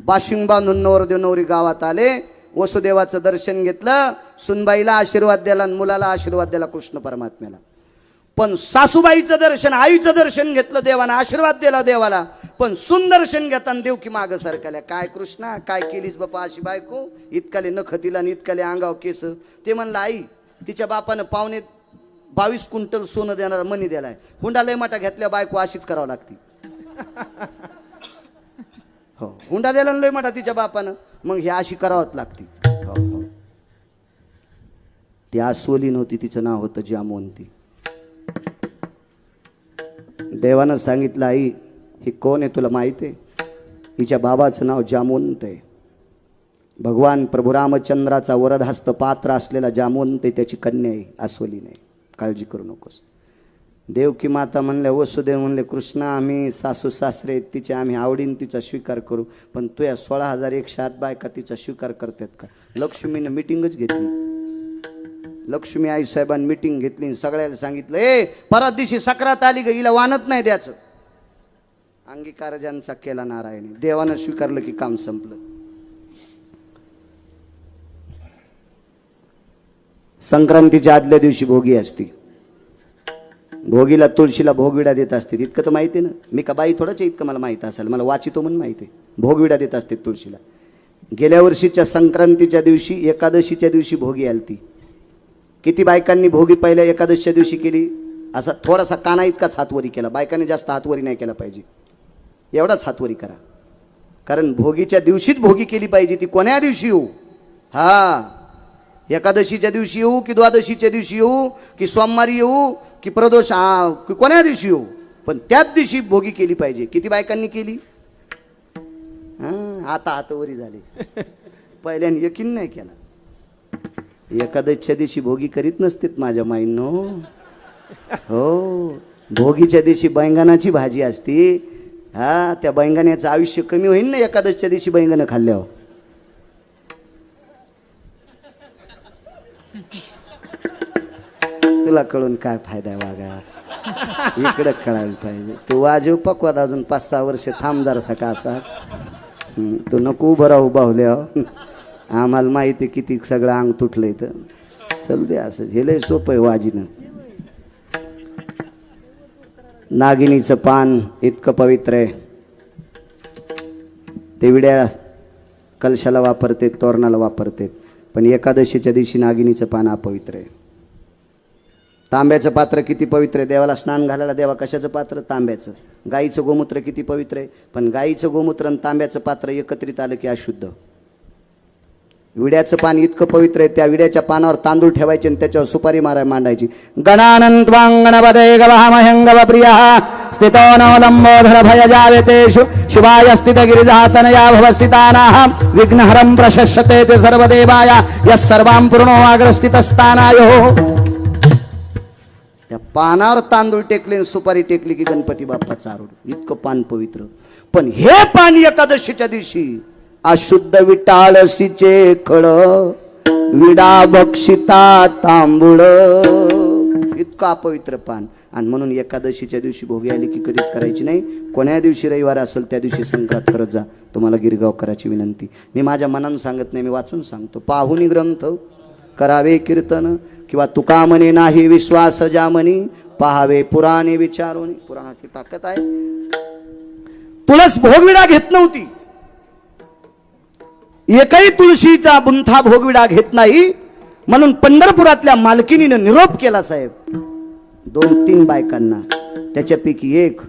बाशिंग बांधून नवरदेव नवरी गावात आले. वसुदेवाचं दर्शन घेतलं, सुनबाईला आशीर्वाद दिला आणि मुलाला आशीर्वाद दिला कृष्ण परमात्म्याला. पण सासूबाईचं दर्शन, आईचं दर्शन घेतलं देवानं, आशीर्वाद दिला देवाला. पण सुंदर्शन घेताना देव की मागं सरकल्या. काय कृष्णा, काय केलीस बापा अशी बायको? इतकाले नख तिला आणि इतकाले अंगाव केस. ते म्हणलं, आई तिच्या बापानं 22 क्विंटल सोनं देणारा मणी दिलाय. हुंडा लय मोठा घेतल्या बायको अशीच करावं लागती. हो, हुंडा दिला लय मोठा तिच्या बापानं, मग हे अशी करावंच लागती. हो. ती आसोली नव्हती, तिचं नाव होतं जामवंती. देवानं सांगितलं, आई ही कोण आहे तुला माहित आहे? हिच्या बाबाचं नाव जामवंत आहे. भगवान प्रभू रामचंद्राचा वरदहस्त पात्र असलेला जामवंत आहे, त्याची कन्या आहे, आसोली नाही. काळजी करू नकोस. देवकी माता म्हणल्या, वसुदेव म्हणले, कृष्णा आम्ही सासू सासरे तिचे आम्ही आवडीन तिचा स्वीकार करू, पण तू या 16,108 बायका तिचा स्वीकार करतात का? लक्ष्मीनं मिटिंगच घेतली. लक्ष्मी आई साहेबांनी मीटिंग घेतली, सगळ्याला सांगितलं, परत दिवशी सक्रात आली ग, हिला वानत नाही द्यायचं. अंगीकार ज्यांचा केला नारायण, देवानं स्वीकारलं की काम संपलं. संक्रांतीच्या आदल्या दिवशी भोगी असते. भोगीला तुळशीला भोगविडा देत असते, इतकं तर माहिती आहे ना. मी का बाई थोडंच इतकं मला माहिती असेल, मला वाचितो म्हणून माहिती आहे. भोगविडा देत असते तुळशीला. गेल्या वर्षीच्या संक्रांतीच्या दिवशी एकादशीच्या दिवशी भोगी आलती. किती बायकांनी भोगी पहिल्या एकादशीच्या दिवशी केली? असा थोडासा काना इतकाच हातवरी केला. बायकांनी जास्त हातवरी नाही केला पाहिजे, एवढाच हातवरी करा. कारण भोगीच्या दिवशीच भोगी केली पाहिजे. ती कोण्या दिवशी येऊ? हा, एकादशीच्या दिवशी येऊ की द्वादशीच्या दिवशी येऊ की सोमवारी येऊ की प्रदोष की कोण्या दिवशी येऊ, पण त्याच दिवशी भोगी केली पाहिजे. किती बायकांनी केली? आता हातवरी झाली. पहिल्याने यकीन नाही केला. एकादशीच्या दिवशी भोगी करीत नसतेत माझ्या माईंनो. हो, भोगीच्या दिवशी बैंगणाची भाजी असते. हा, त्या बैंगण्याचं आयुष्य कमी होईल ना एकादशीच्या दिवशी बैंगणं खाल्ल्यावर. तुला कळून काय फायदा आहे वागा? इकडं कळायला पाहिजे. तू वाजव पकवाद अजून 5-6 वर्ष थांब जरा सका असाच. तू नको उभं राहू बाहुल्या. आम्हाला माहिती आहे किती सगळं अंग तुटलंय. तर चल दे असं, हे लय सोपं आहे वाजीनं. नागिनीचं पान इतकं पवित्र आहे. ते विड्या कलशाला वापरते, तोरणाला वापरते, पण एकादशीच्या दिवशी नागिनीचं पान अपवित्र आहे. तांब्याचं पात्र किती पवित्र आहे. देवाला स्नान घालायला देवा कशाचं पात्र? तांब्याचं. गाईचं गोमूत्र किती पवित्र आहे, पण गाईचं गोमूत्र आणि तांब्याचं पात्र एकत्रित आलं की अशुद्ध. विड्याचं पान इतकं पवित्र आहे, त्या विड्याच्या पानावर तांदूळ ठेवायचे आणि त्याच्यावर सुपारी मांडायची. गणानंत्वांगणपदे गवामहंगव प्रियः स्थितो नो लंबोधर भय जावेतेषु शिवाय स्थित गिरिजातनया भवस्थितानाः विघ्नहरं प्रशस्यते ते सर्वदेवाय यः सर्वां पूर्णो अग्रस्थितस्थानायो. त्या पानावर तांदूळ टेकले, सुपारी टेकली की गणपती बाप्पाचा आरूढ. इतकं पान पवित्र. पण हे पान एकादशीच्या दिवशी अशुद्ध विटाळसीचे खळ विडा बक्षिता तांबूळ, इतकं अपवित्र पान. आणि म्हणून एकादशीच्या दिवशी भोगी आली की कधीच करायची नाही. कोण्या दिवशी रविवार असेल त्या दिवशी संक्रांत करत जा. तुम्हाला गिरगावकराची विनंती. मी माझ्या मनानं सांगत नाही, मी वाचून सांगतो. पाहुनी ग्रंथ करावे कीर्तन, किंवा तुका म्हणे नाही विश्वास ज्यामनी पहावे पुराणे विचारून. पुराणाची ताकद आहे. तुळस भोगविडा घेत नव्हती. एकही तुळशीचा बुंथा भोगविडा घेत नाही. म्हणून पंढरपुरातल्या मालकिनीनं निरोप केला साहेब 2-3 बायकांना. त्याच्यापैकी एक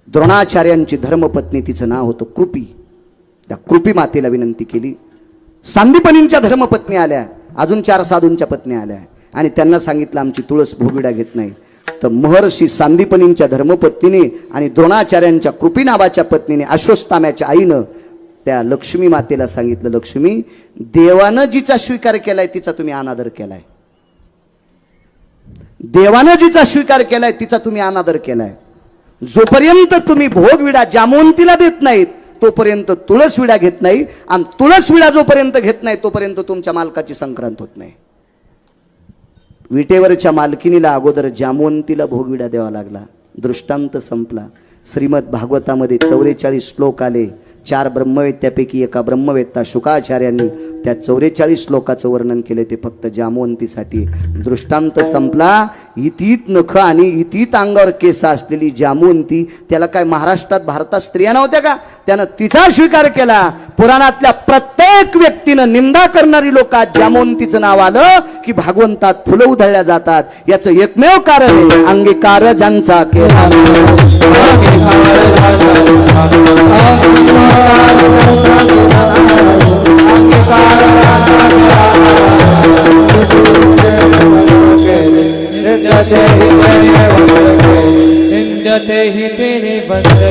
द्रोणाचार्यांची धर्मपत्नी, तिचं नाव होतं कृपी. त्या कृपी मातेला विनंती केली. सांदीपनींच्या धर्मपत्नी आल्या, अजून 4 साधूंच्या पत्नी आल्या आणि त्यांना सांगितलं आमची तुळस भोगविडा घेत नाही. तर महर्षी सांदीपनींच्या धर्मपत्नीने आणि द्रोणाचार्यांच्या कृपी नावाच्या पत्नीने अश्वत्थाम्याच्या आईनं त्या लक्ष्मी मातेला सांगितलं, लक्ष्मी, देवानं जिचा स्वीकार केलाय तिचा तुम्ही अनादर केलाय. देवानं जिचा स्वीकार केलाय तिचा तुम्ही अनादर केलाय. जोपर्यंत तुम्ही भोगविडा जामवंतीला देत नाहीत तोपर्यंत तुळस विडा घेत नाही, आणि तुळस विडा जोपर्यंत घेत नाही तोपर्यंत तुमच्या मालकाची संक्रांत होत नाही. विटेवरच्या मालकिनीला अगोदर जामवंतीला भोगविडा द्यावा लागला. दृष्टांत संपला. श्रीमद भागवतामध्ये 44 श्लोक आले. 4 ब्रह्मवेद, त्यापैकी एका ब्रह्मवेत्ता शुकाचार्यांनी त्या 44 श्लोकाचं वर्णन केले. ते फक्त जामवंतीसाठी. दृष्टांत संपला. इतीत नख आणि इतीत अंगावर केस असलेली जामवंती, त्याला काय महाराष्ट्रात भारतात स्त्रिया नव्हत्या का? त्यानं तिचा स्वीकार केला. पुराणातल्या प्रत्येक व्यक्तीनं निंदा करणारी लोक जामवंतीचं नाव आलं की भागवंतात फुलं उधळल्या जातात. याचं एकमेव कारण आहे अंगीकार ज्यांचा केला. इंद्रते ही तेरे बंदे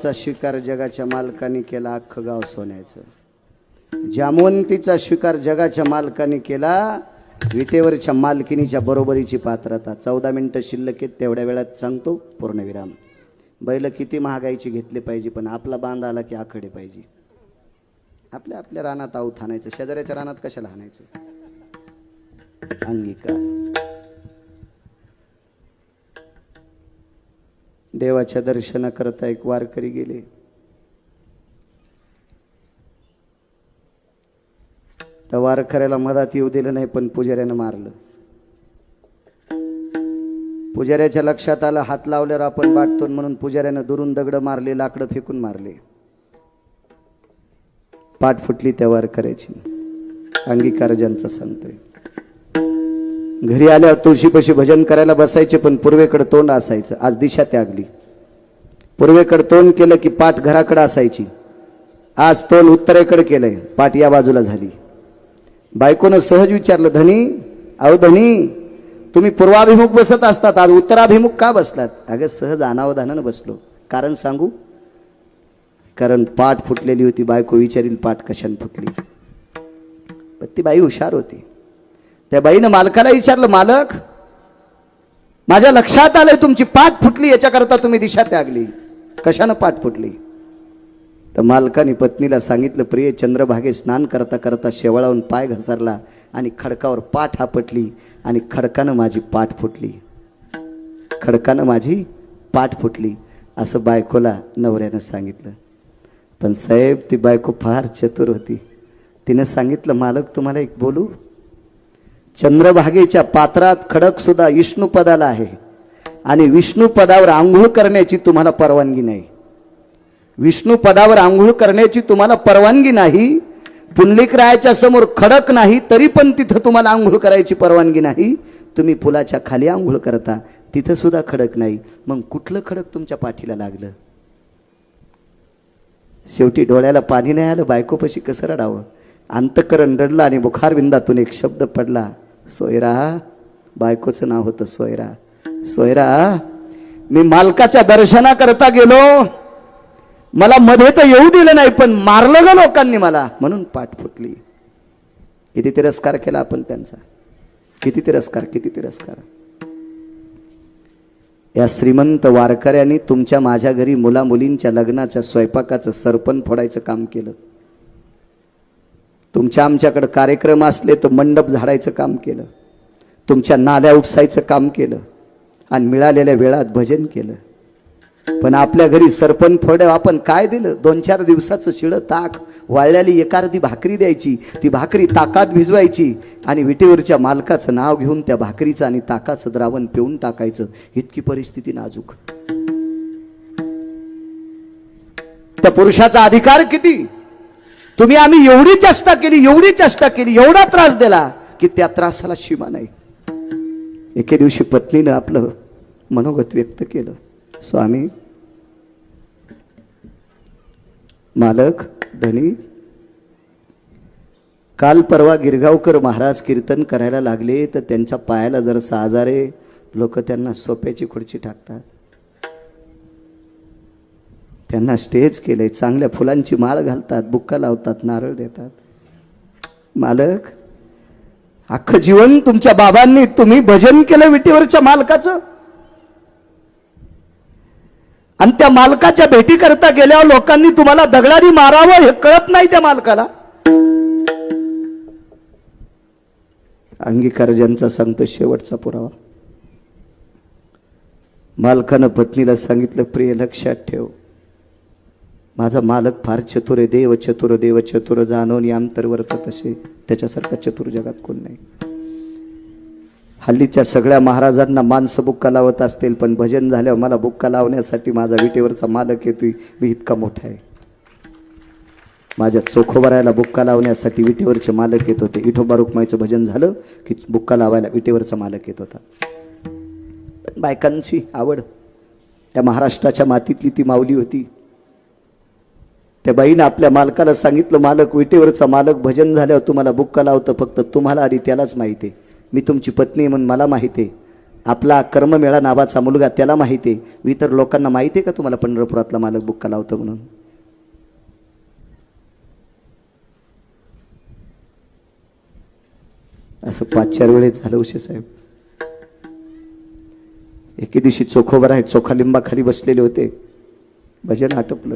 गुलाबाचा शिकार जगाच्या मालकाने केला, अख्खं गाव सोन्याचं. जामवंतीचा शिकार जगाच्या मालकाने केला, विटेवरच्या मालकिनीच्या बरोबरीची पात्रता. 14 मिनिटं शिल्लक आहेत, तेवढ्या वेळात सांगतो पूर्णविराम. बैल किती महागाईची घेतले पाहिजे, पण आपला बांध आला की आकडे पाहिजे. आपल्या आपल्या रानात आऊत हाणायचं, शेजाऱ्याच्या रानात कशाला हाणायचं. अंगीकार. देवाच्या दर्शनाकरता एक वारकरी गेले. त्या वारकऱ्याला मधात येऊ दिलं नाही, पण पुजाऱ्यानं मारलं. पुजाऱ्याच्या लक्षात आलं हात लावल्यावर आपण वाटतो म्हणून पुजाऱ्यानं दुरून दगड मारले, लाकडं फेकून मारले. पाठ फुटली त्या वारकऱ्याची. अंगीकार ज्यांचा सांगतोय. घरी आल्यावर तुळशीपाशी भजन करायला बसायचे, पण पूर्वेकडे तोंड असायचं. आज दिशा त्यागली. पूर्वेकडे तोंड केलं की पाठ घराकडे असायची. आज तोंड उत्तरेकडे केलंय, पाठ या बाजूला झाली. बायकोनं सहज विचारलं, धनी, अहो धनी, तुम्ही पूर्वाभिमुख बसत असतात, आज उत्तराभिमुख का बसलात? अगं सहज अनावधानानं बसलो. कारण सांगू? कारण पाठ फुटलेली होती. बायको विचारील पाठ कशाने फुटली. पण ती बाई हुशार होती. त्या बाईनं मालकाला विचारलं, मालक, माझ्या लक्षात आलंय तुमची पाठ फुटली, याच्याकरता तुम्ही दिशा त्यागली. कशानं पाठ फुटली? तर मालकाने पत्नीला सांगितलं, प्रिय, चंद्रभागे स्नान करता करता शेवाळावून पाय घसरला आणि खडकावर पाठ आपटली आणि खडकानं माझी पाठ फुटली. खडकानं माझी पाठ फुटली असं बायकोला नवऱ्यानं सांगितलं. पण साहेब, ती बायको फार चतुर होती. तिनं सांगितलं, मालक, तुम्हाला एक बोलू? चंद्रभागेच्या पात्रात खडक सुद्धा विष्णू पदाला आहे आणि विष्णू पदावर आंघोळ करण्याची तुम्हाला परवानगी नाही. विष्णू पदावर आंघोळ करण्याची तुम्हाला परवानगी नाही. पुंडलिकरायाच्या समोर खडक नाही, तरी पण तिथं तुम्हाला आंघोळ करायची परवानगी नाही. तुम्ही पुलाच्या खाली आंघोळ करता, तिथं सुद्धा खडक नाही. मग कुठलं खडक तुमच्या पाठीला लागलं? शेवटी डोळ्याला पाणी नाही आलं. बायकोपाशी कसं रडावं? अंतकरण रडलं आणि बुखारविंदातून एक शब्द पडला, सोयरा. बायकोचं नाव होतं सोयरा. सोयरा, मी मालकाच्या दर्शनाकरता गेलो, मला मध्ये तर येऊ दिलं नाही, पण मारलं ग लोकांनी मला, म्हणून पाठ फुटली. किती तिरस्कार केला आपण त्यांचा. किती तिरस्कार, किती तिरस्कार. या श्रीमंत वारकऱ्यांनी तुमच्या माझ्या घरी मुला मुलींच्या लग्नाच्या स्वयंपाकाचं सरपण फोडायचं काम केलं. तुमच्या आमच्याकडे कार्यक्रम असले तर मंडप झाडायचं काम केलं. तुमच्या नाल्या उपसायचं काम केलं आणि मिळालेल्या वेळात भजन केलं. पण आपल्या घरी सरपण फोड आपण काय दिलं? 2-4 दिवसाचं शिळं ताक, वाळल्याली एखादी भाकरी द्यायची. ती भाकरी ताकात भिजवायची आणि विटेवरच्या मालकाचं नाव घेऊन त्या भाकरीचं आणि ताकाचं द्रावण पिऊन टाकायचं. इतकी परिस्थिती नाजूक. त्या पुरुषाचा अधिकार किती? तुम्ही आम्ही एवढी चेष्टा केली, एवढी चेष्टा केली, एवढा त्रास दिला की त्या त्रासाला सीमा नाही. एके दिवशी पत्नीनं आपलं मनोगत व्यक्त केलं, स्वामी, मालक, धनी, काल परवा गिरगावकर महाराज कीर्तन करायला लागले तर त्यांच्या पायाला जर 6 आजारे, लोक त्यांना सोप्याची खुर्ची टाकतात. त्यांना स्टेज केले, चांगल्या फुलांची माळ घालतात, बुक्का लावतात, नारळ देतात. मालक, अख्खं जीवन तुमच्या बाबांनी तुम्ही भजन केलं विटेवरच्या मालकाचं, आणि त्या मालकाच्या भेटी करता गेल्यावर लोकांनी तुम्हाला दगडाने मारावं हे कळत नाही त्या मालकाला. अंगीकार ज्यांचा सांगतो शेवटचा पुरावा. मालकानं पत्नीला सांगितलं, प्रिय, लक्षात ठेव, माझा मालक फार चतुर आहे. देव चतुर, देव चतुर, जाणून अंतर्वर्त तसे, त्याच्यासारखा चतुर जगात कोण नाही. हल्लीच्या सगळ्या महाराजांना माणसं बुक्का लावत असतील, पण भजन झाल्यावर मला बुक्का लावण्यासाठी माझा विटेवरचा मालक येतोय. मी इतका मोठा आहे. माझ्या चोखोबरायला बुक्का लावण्यासाठी विटेवरचे मालक येत होते. विठोबा रुक्माईचं भजन झालं की बुक्का लावायला विटेवरचा मालक येत होता. बायकांची आवड, त्या महाराष्ट्राच्या मातीतली ती माऊली होती. त्या बाईनं आपल्या मालकाला सांगितलं, मालक, विटेवरचा मालक भजन झाल्यावर तुम्हाला बुक्का लावतं, फक्त तुम्हाला आणि त्यालाच माहिती आहे. मी तुमची पत्नी म्हणून मला माहिती आहे, आपला कर्ममेळा नावाचा मुलगा त्याला माहिती आहे, इतर लोकांना माहिती आहे का तुम्हाला पंढरपुरातला मालक बुक्का लावतो म्हणून? असं 5-4 वेळेस झालं उशे साहेब. एके दिवशी चोखोबर आहे, चोखा लिंबाखाली बसलेले होते, भजन आटपलं.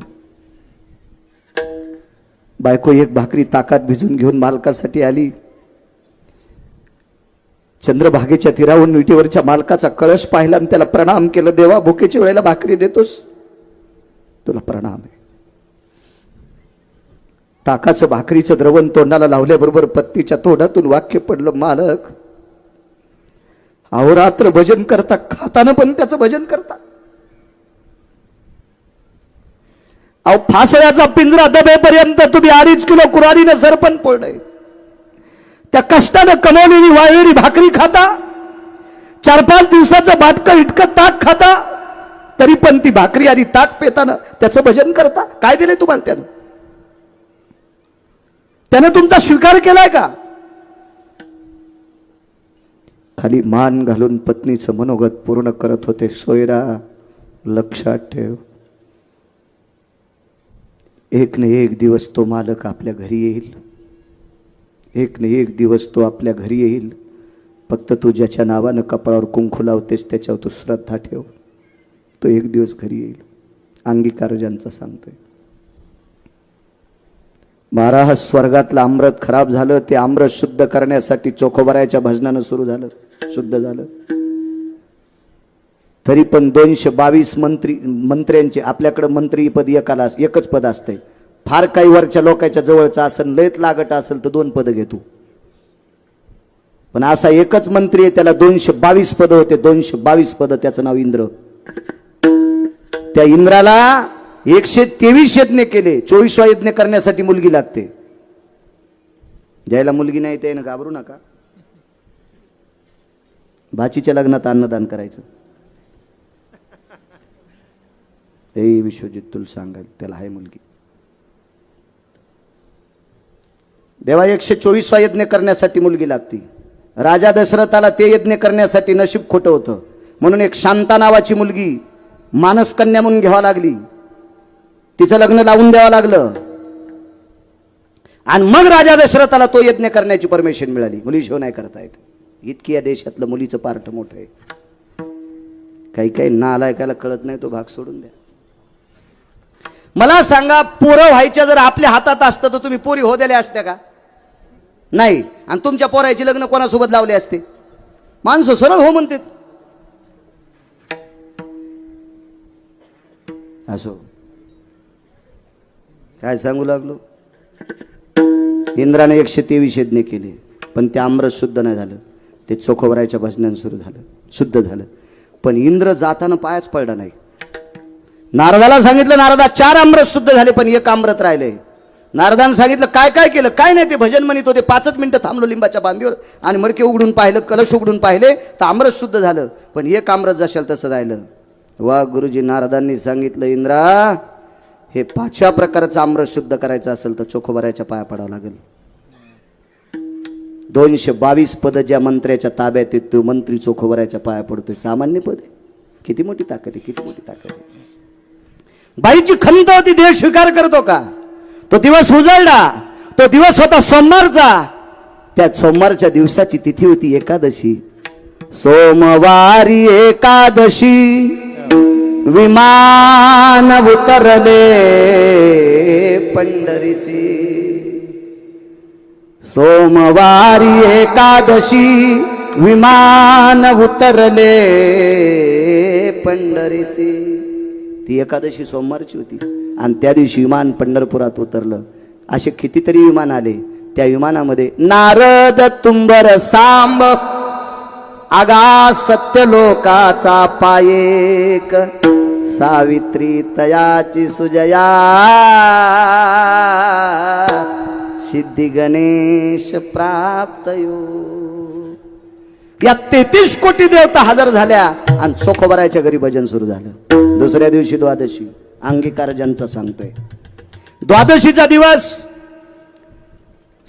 बायको एक भाकरी ताकात भिजून घेऊन मालकासाठी आली. चंद्रभागेच्या तीरावरून विटेवरच्या मालकाचा कळश पाहिला आणि त्याला प्रणाम केलं. देवा, भुकेच्या वेळेला भाकरी देतोस, तुला प्रणाम आहे. ताकाचं भाकरीचं द्रवण तोंडाला लावल्याबरोबर पत्नीच्या तोंडातून वाक्य पडलं, मालक अहोरात्र भजन करता, खाताना पण त्याचं भजन करता. अहो, फासळ्याचा पिंजरा दबेपर्यंत तुम्ही 2.5 किलो कुऱ्हाडीनं सरपण पोळलंय. त्या कष्टानं कमवलेली वाळलेली भाकरी खाता, 4-5 दिवसाचं बाटकं इटकं ताक खाता, तरी पण ती भाकरी आणि ताक पेताना त्याचं भजन करता. काय दिले तुम्हाला त्यानं तुमचा स्वीकार केलाय का? खाली मान घालून पत्नीचं मनोगत पूर्ण करत होते. सोयरा, लक्षात ठेव, एक न एक दिवस तो मालक आपल्या घरी येईल. एक न एक दिवस तो आपल्या घरी येईल. फक्त तू ज्याच्या नावानं कपाळावर कुंकू लावतेस त्याच्यावर तू श्रद्धा ठेव. तो एक दिवस घरी येईल. अंगीकार ज्यांचा सांगतोय. महाराज, स्वर्गातलं अमृत खराब झालं, ते अमृत शुद्ध करण्यासाठी चोखोबरायच्या भजनानं सुरू झालं, शुद्ध झालं. तरी पण 222 मंत्र्यांचे आपल्याकडे मंत्रीपद एकाला एकच पद असते. फार काही वरच्या लोकांच्या जवळचा असेल, लयत लागत असेल तर 2 पद घेतो. पण असा एकच मंत्री आहे, त्याला 222 पद होते. 222 पद, त्याचं नाव इंद्र. त्या इंद्राला 123 यज्ञ केले. 24वा यज्ञ करण्यासाठी मुलगी लागते. ज्याला मुलगी नाही त्यानं घाबरू नका. भाचीच्या लग्नात अन्नदान करायचं. हे विश्वजित तुला सांगाल, त्याला आहे मुलगी. देवा, 124वा यज्ञ करण्यासाठी मुलगी लागती. राजा दशरथाला ते यज्ञ करण्यासाठी नशीब खोटं होतं, म्हणून एक शांता नावाची मुलगी मानसकन्या म्हणून घ्यावा लागली. तिचं लग्न लावून द्यावं लागलं आणि मग राजा दशरथाला तो यज्ञ करण्याची परमिशन मिळाली. मुलीशिवाय नाही करता येत. इतकी या देशातलं मुलीचं पार्ट मोठं आहे. काही काही नालायकाला कळत नाही, तो भाग सोडून द्या. मला सांगा, पोरं व्हायच्या जर आपल्या हातात असतं तर तुम्ही पोरी हो दिल्या असत्या का? नाही. आणि तुमच्या पोरायची लग्न कोणासोबत लावले असते? माणसं सरळ हो म्हणते. असो, काय सांगू लागलो. इंद्राने 123 यज्ञ केले, पण ते अमृत शुद्ध नाही झालं. ते चोखोबरायच्या भजनानं सुरू झालं, शुद्ध झालं. पण इंद्र जाताना पायाच पडला नाही. नारदाला सांगितलं, नारदा 4 अमृत शुद्ध झाले, पण 1 अमृत राहिले. नारदानं सांगितलं, काय काय केलं? काय नाही, ते भजन म्हणत होते. 5 मिनिटं थांबलो लिंबाच्या बांधीवर आणि मडके उघडून पाहिलं, कलश उघडून पाहिले तर अमृत शुद्ध झालं, पण 1 अमृत जशाल तसं राहिलं. वा गुरुजी, नारदांनी सांगितलं, इंद्रा, हे 5व्या प्रकारचं अमृत शुद्ध करायचं असेल तर चोखोबरायच्या पाया पडावं लागेल. 222 पद ज्या मंत्र्याच्या ताब्यात आहेत, तो मंत्री चोखोबरायच्या पाया पडतोय. सामान्य पद आहे? किती मोठी ताकद आहे, किती मोठी ताकद आहे. बाईची खंत होती, देह स्वीकार करतो का? तो दिवस उजळला. तो दिवस होता सोमवारचा. त्या सोमवारच्या दिवसाची तिथी होती एकादशी. सोमवारी एकादशी विमान उतरले पंढरीसी. सोमवारी एकादशी विमान उतरले पंढरीसी. ती एकादशी सोमवारची होती आणि त्या दिवशी विमान पंढरपुरात उतरलं. असे कितीतरी विमान आले. त्या विमानामध्ये नारद, तुंबर, सांब, आगा सत्यलोकाचा पायेक, सावित्री तयाची सुजया, सिद्धी गणेश प्राप्तयो. या 33 कोटी देवता हजर झाल्या आणि चोखोबरायच्या घरी भजन सुरू झालं. दुसऱ्या दिवशी द्वादशी. अंगीकार ज्यांचा सांगतोय. द्वादशीचा दिवस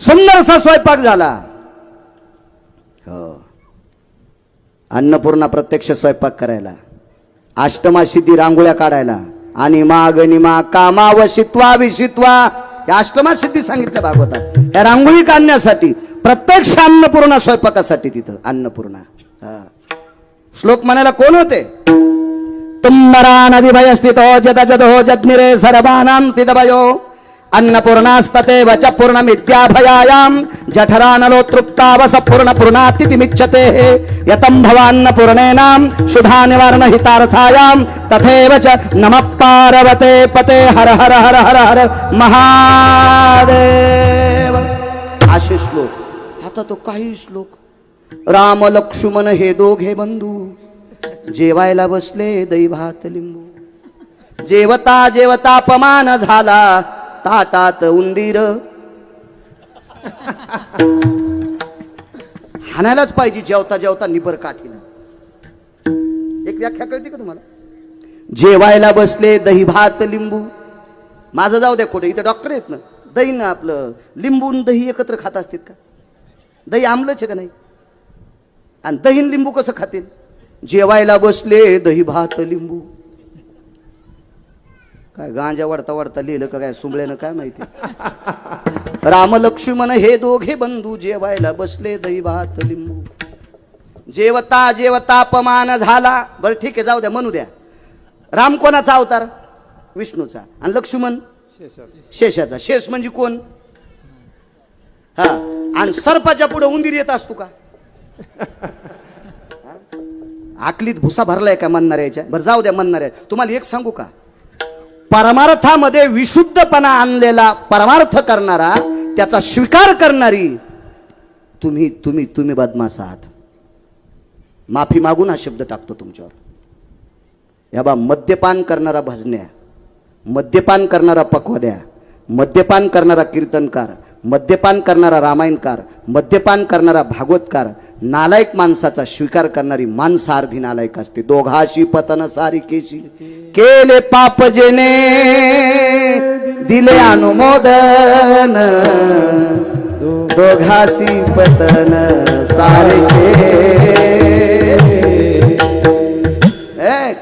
सुंदरसा स्वयंपाक झाला. हो, अन्नपूर्णा प्रत्यक्ष स्वयंपाक करायला, अष्टमा सिद्धी रांगोळ्या काढायला, आणि माग निमा कामा वशित्वा विशित्वा, या अष्टमा सिद्धी सांगितल्या भागवतात. या रांगोळी काढण्यासाठी प्रत्यक्ष अन्नपूर्णा स्वयंपाकासाठी तिथं अन्नपूर्णा. श्लोक म्हणायला कोण होते? तुम्बरा नदी भय स्थितो जद जदो जद्मिरे सर्वानां स्थितभयो अन्नपूर्णास्तते वच पूर्णमित्याभयायां जठरानलो तृप्तावस पूर्णपूर्णातिथिमिच्छते यतं भवान्नपूर्णेनां शुधा निवारण हितार्थायां तथैव च नमः पार्वते पते हर हर हर हर हर महादेव. असे श्लोक. आता तो काही श्लोक. राम लक्ष्मण हे दोघे बंधू जेवायला बसले दही भात लिंबू, जेवता जेवता अपमान झाला ताटात उंदीर. हाणायलाच पाहिजे जेवता जेवता निबर काठीनं. एक व्याख्या कळते का तुम्हाला? जेवायला बसले दही भात लिंबू. माझं जाऊ द्या कुठे, इथं डॉक्टर आहेत ना. दही ना आपलं लिंबू दही एकत्र खात असतील का? दही आमलंच आहे का नाही? आणि दही लिंबू कसं खातील? जेवायला बसले दही भात लिंबू. काय गांजा वाढता वाढता लिहिलं का काय सुंबळ्यानं काय माहिती. राम लक्ष्मण हे दोघे बंधू जेवायला बसले दही भात लिंबू, जेवता जेवता अपमान झाला. बरं ठीक आहे, जाऊ द्या, म्हणू द्या. राम कोणाचा अवतार? विष्णूचा. आणि लक्ष्मण शेषाचा. शेष म्हणजे कोण? हा. आणि सर्पाच्या पुढे उंदीर येत असतो का? आकलीत भुसा भरलाय का म्हणणाऱ्याच्या? बरं जाऊ द्या म्हणणाऱ्या. तुम्हाला एक सांगू का? परमार्थामध्ये विशुद्धपणा आणलेला, परमार्थ करणारा, त्याचा स्वीकार करणारी तुम्ही तुम्ही तुम्ही बदमाश आहात. माफी मागून हा शब्द टाकतो तुमच्यावर. या बा, मद्यपान करणारा भजन्या, मद्यपान करणारा पकवाद्या, मद्यपान करणारा कीर्तनकार, मद्यपान करणारा रामायणकार, मद्यपान करणारा भागवतकार, नालायक माणसाचा स्वीकार करणारी माणसार्धी नालायक असते. दोघाशी पतन सारिकेशी केले पाप जेने दिले अनुमोदन, दोघाशी पतन सारिके.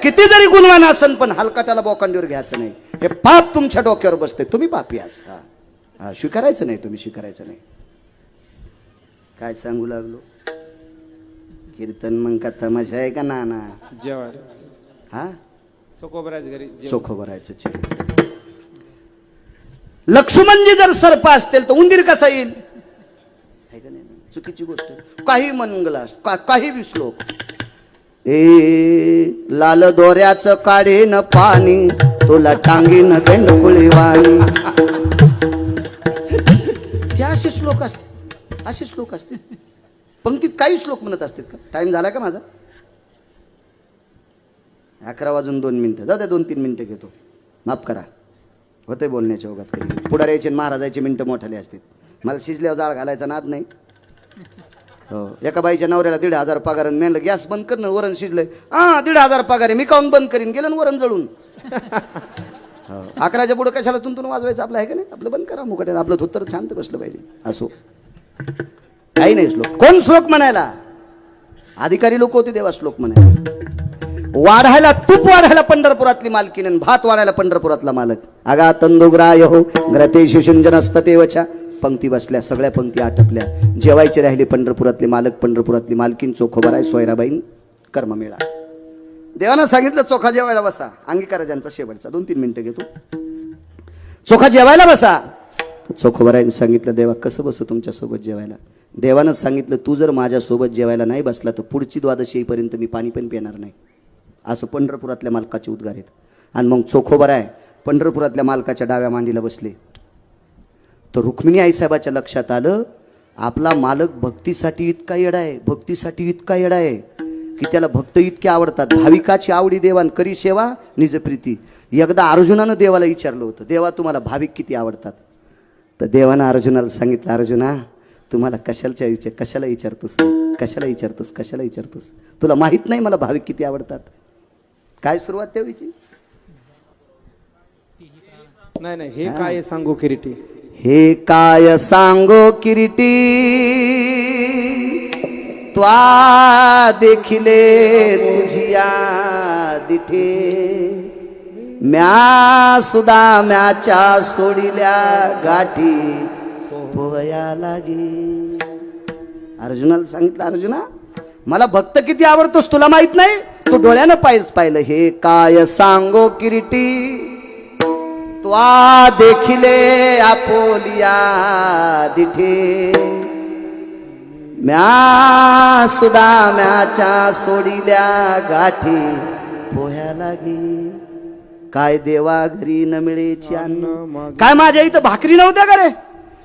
किती जरी गुणवान असन पण हलकाटाला बोकांडीवर घ्यायचं नाही. हे पाप तुमच्या डोक्यावर बसते. तुम्ही पापी आहात. स्वीकारायचं नाही, तुम्ही स्वीकारायचं नाही. काय सांगू लागलो? कीर्तन मग का तमाशा आहे का नाना? जेवायला हा, चोखोबरायचं घरी चोखोबरायचं. लक्ष्मणजी जर सर्प असतील तर उंदीर कसा येईल? आहे का नाही? चुकीची गोष्ट. काही मंगला काही विश्लोक. ए लाल दोऱ्याचं काढेन पाणी तुला टांगीन बेंडकुळी वाणी. हे असे श्लोक असते, असे श्लोक असते. पंक्तीत काही श्लोक म्हणत असतात का? टाइम झाला का माझा? 11 वाजून 2 मिनिटं. जाऊ द्या, 2-3 मिनिटं घेतो. माफ करा, होते बोलण्याच्या ओघात. कधी पुढाऱ्याचे महाराजाचे मिनिटं मोठाले असतात. मला शिजल्यावर जाळ घालायचा नाद नाही. हो, एका बाईच्या नवऱ्याला 1,500 पगार. मी म्हणलं गॅस बंद कर ना, वरण शिजलंय. 1,500 पगार आहे, मी काऊन बंद करीन? गेलं ना वरण जळून. हो, 11च्या पुढे कशाला तुंतून वाजवायचं? आपलं आहे का नाही? आपलं बंद करा मुकट. आपलं धोतर शांत बसलं पाहिजे. असो, काही नाही. श्लोक कोण? श्लोक म्हणायला अधिकारी लोक होते तेव्हा श्लोक म्हणायला. वाढायला तूप वाढायला पंढरपुरातली मालकीन, भात वाढायला पंढरपुरातला मालक. आगा तंदुग्राय हो ग्रते शिशुंजनस्ततेवच्या. पंक्ती बसल्या, सगळ्या पंक्ती आटपल्या. जेवायचे राहिले पंढरपुरातले मालक, पंढरपुरातली मालकीन, चोखोबराय, सोयराबाईन, कर्ममेळा. देवानं सांगितलं चोखा जेवायला बसा. अंगीकाराजांचा शेवटचा 2-3 मिनिटं घेतो. चोखा जेवायला बसा. चोखोबरायने सांगितलं देवा कसं बसू तुमच्यासोबत जेवायला? देवानं सांगितलं तू जर माझ्यासोबत जेवायला नाही बसला तर पुढची द्वादशी येईपर्यंत मी पाणी पण पिणार नाही. असं पंढरपुरातल्या मालकाचे उद्गार आहेत. आणि मग चोखोबराय पंढरपुरातल्या मालकाच्या डाव्या मांडीला बसले. तर रुक्मिणी आईसाहेबाच्या लक्षात आलं आपला मालक भक्तीसाठी इतका येडा आहे, भक्तीसाठी इतका येडा आहे की त्याला भक्त इतके आवडतात. भाविकाची आवडी देवान करी सेवा निज प्रीती. एकदा अर्जुनानं देवाला विचारलं होतं, देवा तुम्हाला भाविक किती आवडतात? तर देवानं अर्जुनाला सांगितलं, अर्जुना तुम्हाला कशाला विचारतोस, कशाला विचारतोस? तुला माहित नाही मला भाविक किती आवडतात? काय सुरुवात तेव्हाची? नाही हे काय सांगू किरीटी, हे काय सांगो किरीटी, त्वा देखिले तुझिया दिठे म्या सुदा म्याच्या सोडिल्या गाठी पोहया लागे. अर्जुनाला सांगितलं, अर्जुना मला भक्त किती आवडतोस तुला माहित नाही, तू डोळ्यानं पाहिलं. हे काय सांगो किरीटी त्वा देखिले आपोलिया दिठे म्या सुदा म्याच्या सोडिल्या गाठी पोह्या लागे. काय देवा घरी न मिळेची अन्न, काय माझ्या इथं भाकरी नव्हत्या का रे,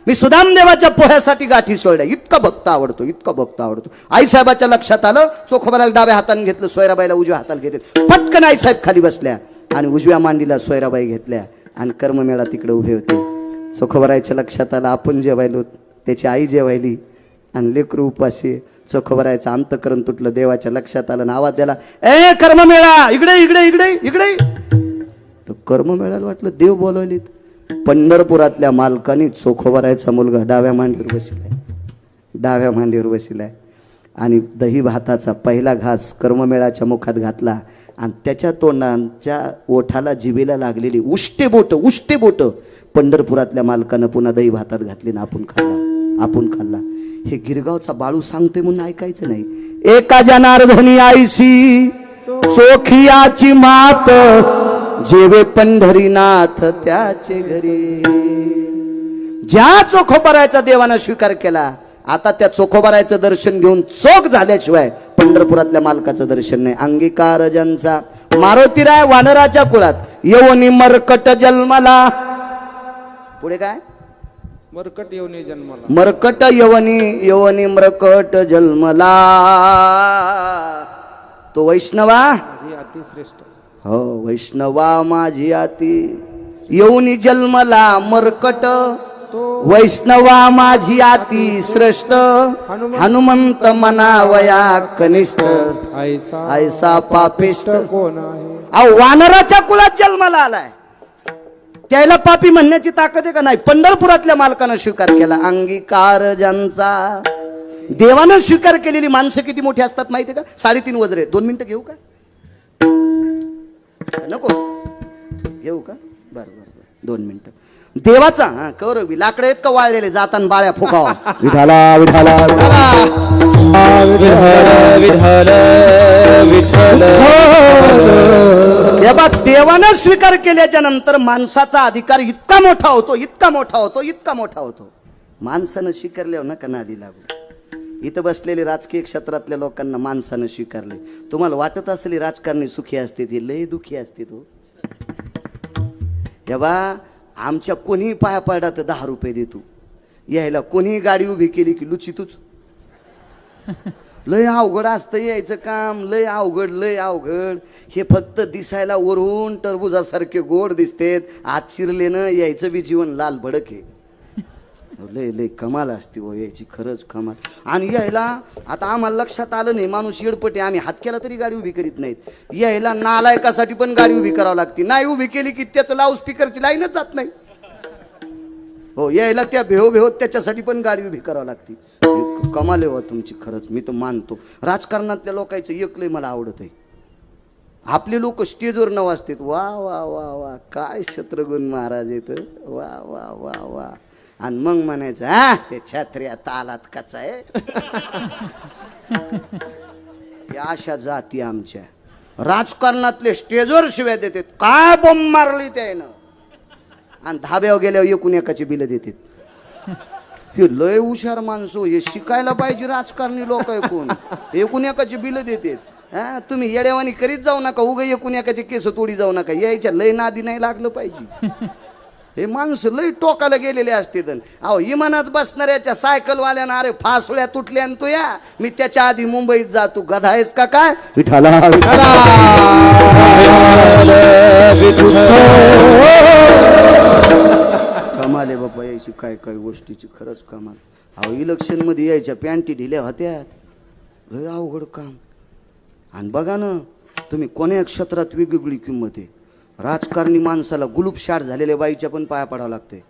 मी सुदाम देवाच्या पोह्यासाठी गाठी सोडल्या. इतका भक्त आवडतो, इतका भक्त आवडतो. आईसाहेबाच्या लक्षात आलं, चोखोबाला डाव्या हाताने घेतलं, सोयराबाईला उजव्या हाताला घेतलं. पटकन आईसाहेब खाली बसल्या आणि उजव्या मांडीला सोयराबाई घेतल्या आणि कर्ममेळा तिकडे उभे होते. चोखोबारायच्या लक्षात आलं, आपण जेवायलो, त्याची आई जेवायली आणि लेकरू उपाशी. चोखोबारायचं अंतकरण तुटलं, देवाच्या लक्षात आलं, आवाज द्याला, ए कर्ममेळा इकडे इकडे इकडे इकडे. तर कर्ममेळाला वाटलं देव बोलवलीत. पंढरपुरातल्या मालकानी चोखोबारायचा मुलगा डाव्या मांडीवर बसलाय, डाव्या मांडीवर बसलाय आणि दही भाताचा पहिला घास कर्ममेळाच्या मुखात घातला आणि त्याच्या तोंडाच्या ओठाला जिभेला लागलेली उष्टे बोट पंढरपुरातल्या मालकानं पुन्हा दही भातात घातली ना आपण खाल्ला. हे गिरगावचा बाळू सांगते म्हणून ऐकायचं नाही. एका जनार्दनी आईसी चोखियाची मात जेवे पंढरीनाथ त्याचे घरी. ज्या चोखोबारायचा देवानं स्वीकार केला, आता त्या चोखोबारायचं दर्शन घेऊन चोख झाल्याशिवाय पंढरपुरातल्या मालकाचं दर्शन नाही. अंगीकार ज्यांचा मारुतीराय वानराच्या कुळात यवनी मरकट जन्मला. पुढे काय, मरकट येऊन जन्माला, मरकट यवनी मरकट जन्मला. तो वैष्णवा जी अतिश्रेष्ठ, हो वैष्णवा माझी आती येऊनी जन्मला मरकट. वैष्णवा माझी आती श्रेष्ठ हनुमंत मनावया कनिष्ठ ऐसा पापिष्ट कोण आहे. अहो वानराच्या कुळात जन्माला आलाय, त्याला पापी म्हणण्याची ताकद आहे का नाही. पंढरपुरातल्या मालकानं स्वीकार केला. अंगीकार ज्यांचा देवानं स्वीकार केलेली माणसं किती मोठी असतात माहिती का. 3.5 वजरे. 2 मिनिटं घेऊ का, नको घेऊ का, बरं 2 मिनिटं. देवाचा कौरवी लाकडं आहेत का वाळलेले, जाताना बाळ्या फुकावा विठाला विठाला देवानं स्वीकार केल्याच्या नंतर माणसाचा अधिकार इतका मोठा होतो, इतका मोठा होतो, इतका मोठा होतो. माणसानं स्वीकारल्यावर नका नादी लागू. इथं बसलेले राजकीय क्षेत्रातल्या लोकांना माणसानं स्वीकारले. तुम्हाला वाटत असेल राजकारणी सुखी असते, ते लय दुखी असते. तो तेव्हा आमच्या कोणीही पाया पडला तर 10 रुपये देतो. यायला कोणीही गाडी उभी केली की लुची तूच. लय अवघड असतं यायचं काम, लय अवघड लय अवघड. हे फक्त दिसायला वरून टरबुजासारखे गोड दिसतेत, आत शिरलेनं यायचं बी जीवन लाल भडक आहे. लय लय कमाल असते हो यायची, खरंच कमाल. आणि यायला आता आम्हाला लक्षात आलं नाही, माणूस येडपटे, आम्ही हात केला तरी गाडी उभी करीत नाहीत. यायला नालायकासाठी पण गाडी उभी करावं लागते. नाही उभी केली की त्याचं लाऊड स्पीकरची लाईनच जात नाही. हो यायला त्या भेव त्याच्यासाठी पण गाडी उभी करावं लागते. कमाल आहे तुमची, खरंच मी तर मानतो. राजकारणातल्या लोकांचं एक लय मला आवडत आहे. आपले लोक स्टेजवर न वाजतात, वा वा वा वा काय शत्रुघ्न महाराज येत, वा वा वा वा. आणि मग म्हणायचं हा ते छत्र्या तालात कचा आहे. अशा जाती आमच्या राजकारणातले स्टेजवर शिव्या देतात, काय बॉम्ब मारली त्यानं, आणि धाब्यावर गेल्यावर एकूण एकाची बिलं देतात. हे लय हुशार माणसं, हे शिकायला पाहिजे. राजकारणी लोक ऐकून एकूण एकाची बिलं देतात. हा तुम्ही येड्यावानी करीत जाऊ नका, उगा एकूण एकाचे केस तोडी जाऊ नका. यायच्या लय नादी नाही लागलं पाहिजे. हे माणसं लय टोकाला गेलेले असते. अहो इमानात बसणाऱ्याच्या सायकलवाल्यानं अरे फासुळ्या तुटल्या आणि तू या, मी त्याच्या आधी मुंबईत जातो. गधा आहेस का काय. विठाला कमाल आहे बाबा यायची, काय काय गोष्टीची खरंच कमाल. अहो इलेक्शन मध्ये यायच्या पॅन्टी ढिल्या होत्या, लय अवघड काम. आणि बघा ना तुम्ही कोण्या क्षेत्रात वेगवेगळी किंमत आहे. राजकारणी माणसाला गुलूप शाट झालेल्या बाईच्या पण पाया पडावं लागते.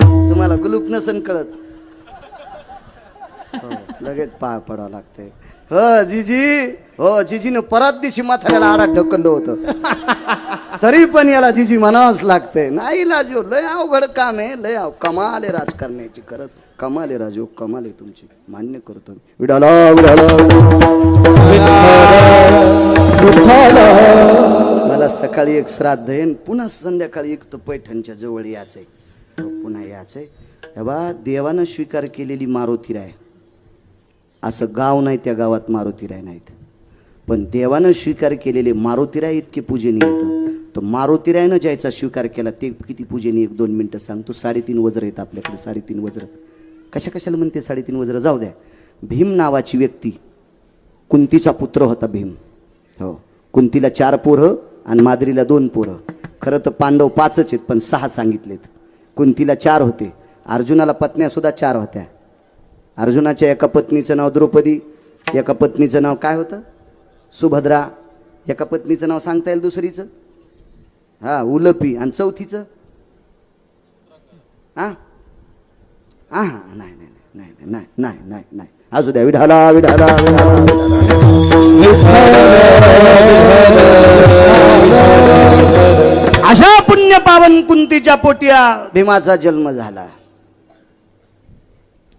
तुम्हाला गुलूप नसन कळत, लगेच पाय पडावं लागतंय. हो जिजी, हो जिजीनं परत दिवशी म्हाताऱ्याला आडात ढकललं होतं तरी पण याला जिजी म्हणावंच लागतंय. नाही लाजो, लय अवघड काम आहे, लय कमाल आहे राजकारण्याची, खरंच कमाल आहे राजू, कमाल आहे तुमची, मान्य करतो मी. विडाला मला सकाळी एक श्राद्ध आहे, पुन्हा संध्याकाळी एक तर पैठणच्या जवळ यायचंय, पुन्हा यायचंय. बा देवानं स्वीकार केलेली मारुतीराय, असं गाव नाही त्या गावात मारुतीराय नाहीत, पण देवानं स्वीकार केलेले मारुतीराय इतके पूजनीय येतं. तर मारुतीरायनं ज्याचा स्वीकार केला ते किती पूजनीय, 1-2 मिनटं सांगतो. 3.5 वज्र आहेत आपल्याकडे, 3.5 वज्र. कशाला म्हणते 3.5 वज्र, जाऊ द्या. भीम नावाची व्यक्ती, कुंतीचा पुत्र होता भीम. हो, कुंतीला 4 पोरं आणि माद्रीला 2 पोरं. खरं तर पांडव 5च आहेत, पण 6 सांगितलेत. कुंतीला 4 होते, अर्जुनाला पत्न्या सुद्धा 4 होत्या. अर्जुनाच्या एका पत्नीचं नाव द्रौपदी, एका पत्नीचं नाव काय होतं, सुभद्रा. एका पत्नीचं नाव सांगता येईल, दुसरीचं हा उलपी, आणि चौथीचं हा हा नाही नाही नाही नाही नाही नाही नाही असू द्या. विढाला विढाला अशा पुण्य पावन कुंतीच्या पोटिया भीमाचा जन्म झाला.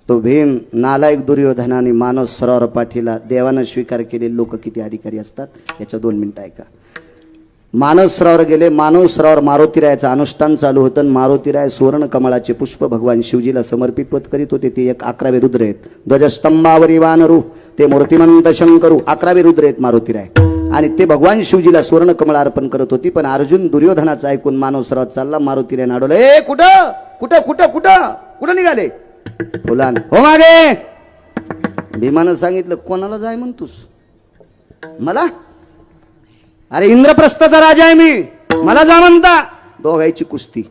तो भीम नालायक दुर्योधनाने मानस सरोवर पाठीला देवानं स्वीकार केलेले लोक किती अधिकारी असतात याच्या 2 मिनिटं ऐका. मानस सरोवर गेले. मानस सरोवर मारुतीरायाचं अनुष्ठान चालू होतं. मारुतीराय सुवर्ण कमळाचे पुष्प भगवान शिवजीला समर्पित पत करीत होते. ते 11वे रुद्र आहेत. ध्वजस्तंभावरी वानरू ते मूर्तिमंत शंकरू 11वे रुद्र आहेत मारुतीराय, आणि ते भगवान शिवजीला सुवर्ण कमळ अर्पण करत होती. पण अर्जुन दुर्योधनाचं ऐकून मानस सरोवर चालला. मारुतीराय नाडवलं, ए कुठं कुठं कुठं कुठं कुठं निघाले, फुलान हो मागे. भीमानं सांगितलं, कोणाला जाय म्हणतोस, मला, अरे इंद्रप्रस्थाचा राजा आहे मी, मला जा म्हणता. दोघांची कुस्ती.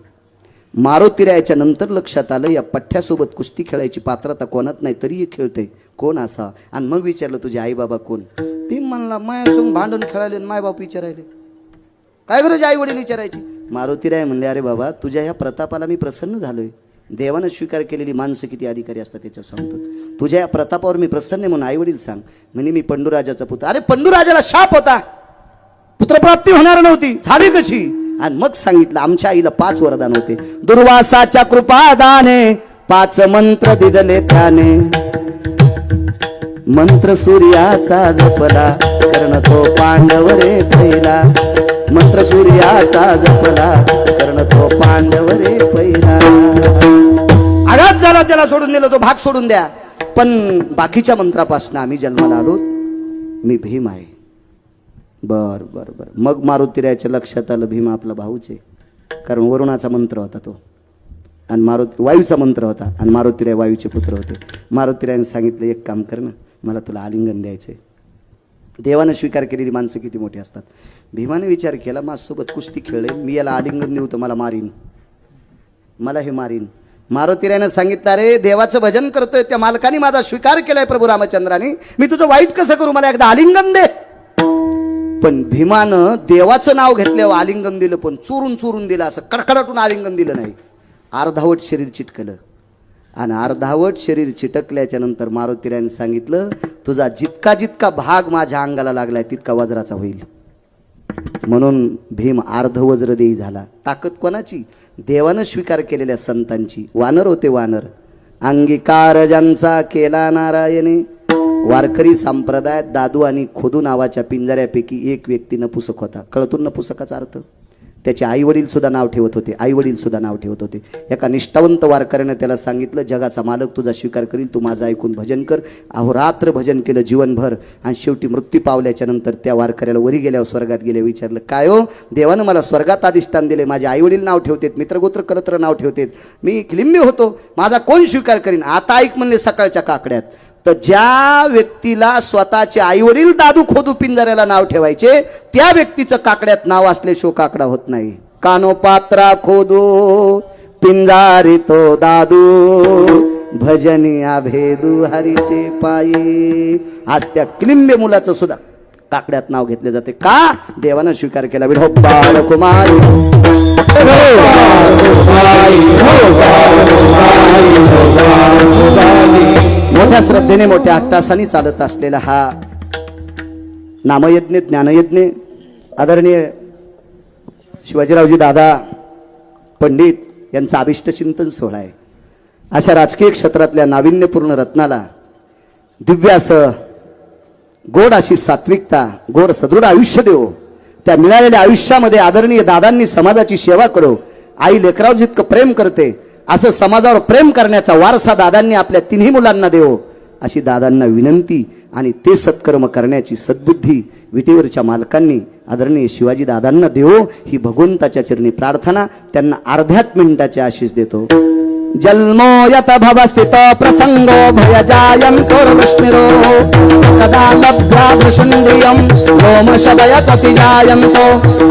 मारुतीरायाच्या नंतर लक्षात आलं, या पठ्ठ्यासोबत कुस्ती खेळायची पात्रता कोणात नाही, तरीही खेळते, कोण असा. आणि मग विचारलं, तुझे आई बाबा कोण. भीम म्हणला, मायासोबत भांडण खेळायले, माय बाप विचारायले, काय गरज आई वडील विचारायची. मारुतीराय म्हणले, अरे बाबा तुझ्या ह्या प्रतापाला मी प्रसन्न झालोय. देवानं स्वीकार केलेली माणसं किती अधिकारी असतात त्याच्या सांगतो. तुझ्या या प्रतापावर मी प्रसन्न आहे म्हणून आई वडील सांग. म्हणे मी पंडूराजाचा पुत्र. अरे पंडूराजाला शाप होता, पुत्रप्राप्ती होणार नव्हती, झाली कशी. आणि मग सांगितलं, आमच्या आईला 5 वरदान होते. दुर्वासाच्या कृपादाने 5 मंत्र दिदले त्याने. मंत्र सूर्याचा जपला कर्ण तो पांडव रे पहिला. मंत्र सूर्याचा जपला कर्ण तो पांडव रे पहिला. आघात झाला, त्याला सोडून दिलं, तो भाग सोडून द्या. पण बाकीच्या मंत्रापासून आम्ही जन्माला आलो, मी भीम आहे. बर बर बर. मग मारुतीरायाच्या लक्षात आलं, भीम आपला भाऊच आहे. कारण वरुणाचा मंत्र होता तो, आणि वायूचा मंत्र होता, आणि मारुतीराय वायूचे पुत्र होते. मारुतीरायाने सांगितलं, एक काम कर ना, मला तुला आलिंगन द्यायचंय. देवानं स्वीकार केलेली माणसं किती मोठी असतात. भीमाने विचार केला, माझ्यासोबत कुस्ती खेळले, मी याला आलिंगन देऊ तर मला मारीन, मला हे मारीन. मारुतीरायानं सांगितलं, अरे देवाचं भजन करतोय, त्या मालकाने माझा स्वीकार केलाय प्रभू रामचंद्राने, मी तुझं वाईट कसं करू, मला एकदा आलिंगन दे. पण भीमानं देवाचं नाव घेतल्यावर आलिंगन दिलं, पण चोरून चोरून दिलं, असं कडकडाटून आलिंगन दिलं नाही. अर्धावट शरीर चिटकलं, आणि अर्धावट शरीर चिटकल्याच्या नंतर मारुतीरायाने सांगितलं, तुझा जितका जितका भाग माझ्या अंगाला लागलाय तितका वज्राचा होईल. म्हणून भीम अर्धवज्र देई झाला. ताकद कोणाची, देवानं स्वीकार केलेल्या संतांची. वानर होते वानर, अंगीकार ज्यांचा केला नारायणे. वारकरी संप्रदायात दादू आणि खोदू नावाच्या पिंजऱ्यापैकी एक व्यक्ती नपुसक होता. कळतून नपुसकाचा अर्थ, त्याचे आई वडील सुद्धा नाव ठेवत होते, आई वडील सुद्धा नाव ठेवत होते. एका निष्ठावंत वारकऱ्याने त्याला सांगितलं, जगाचा मालक तुझा स्वीकार करील, तू माझं ऐकून भजन कर. अहोरात्र भजन केलं जीवनभर, आणि शेवटी मृत्यू पावल्याच्या नंतर त्या वारकऱ्याला वरी गेल्यावर स्वर्गात गेले. विचारलं, काय हो, देवानं मला स्वर्गात अधिष्ठान दिले, माझे आई वडील नाव ठेवतेत, मित्रगोत्र करत्र नाव ठेवतेत, मी लिंबी होतो, माझा कोण स्वीकार करीन. आता ऐक म्हणले सकाळच्या काकड्यात. तर ज्या व्यक्तीला स्वतःचे आईवडील दादू खोदू पिंजऱ्याला नाव ठेवायचे, त्या व्यक्तीचं काकड्यात नाव असल्याशिवाय काकडा होत नाही. कानो पात्रा खोदू पिंजारी तो दादू, भजनिया भेदू हरीचे पायी. आज त्या किलिंबे मुलाचं सुद्धा काकड्यात नाव घेतले जाते. का, देवानं स्वीकार केला. विठोबाळ कुमारी मोठे मोठ्या श्रद्धेने मोठ्या अट्टासाने चालत असलेला हा नामयज्ञ ज्ञानयज्ञ आदरणीय शिवाजीरावजी दादा पंडित यांचा अभिष्ट चिंतन सोहळा आहे. अशा राजकीय क्षेत्रातल्या नाविन्यपूर्ण रत्नाला दिव्य असं गोड अशी सात्विकता, गोड सदृढ आयुष्य देवो. त्या मिळालेल्या आयुष्यामध्ये आदरणीय दादांनी समाजाची सेवा करो. आई लेकरावर जितकं प्रेम करते असं समाजावर प्रेम करण्याचा वारसा दादांनी आपल्या तिन्ही मुलांना देवो अशी दादांना विनंती. आणि ते सत्कर्म करण्याची सद्बुद्धी विटेवरच्या मालकांनी आदरणीय शिवाजी दादांना देवो ही भगवंताच्या चरणी प्रार्थना. त्यांना अर्ध्यात मिनिटाचे आशीष देतो. जन्मो यत भवस्थित प्रसंगो भयजायन्तो विष्णुरो कदा लब्ध्वा भृशुन्द्रियं लोमशभयतति जायन्तो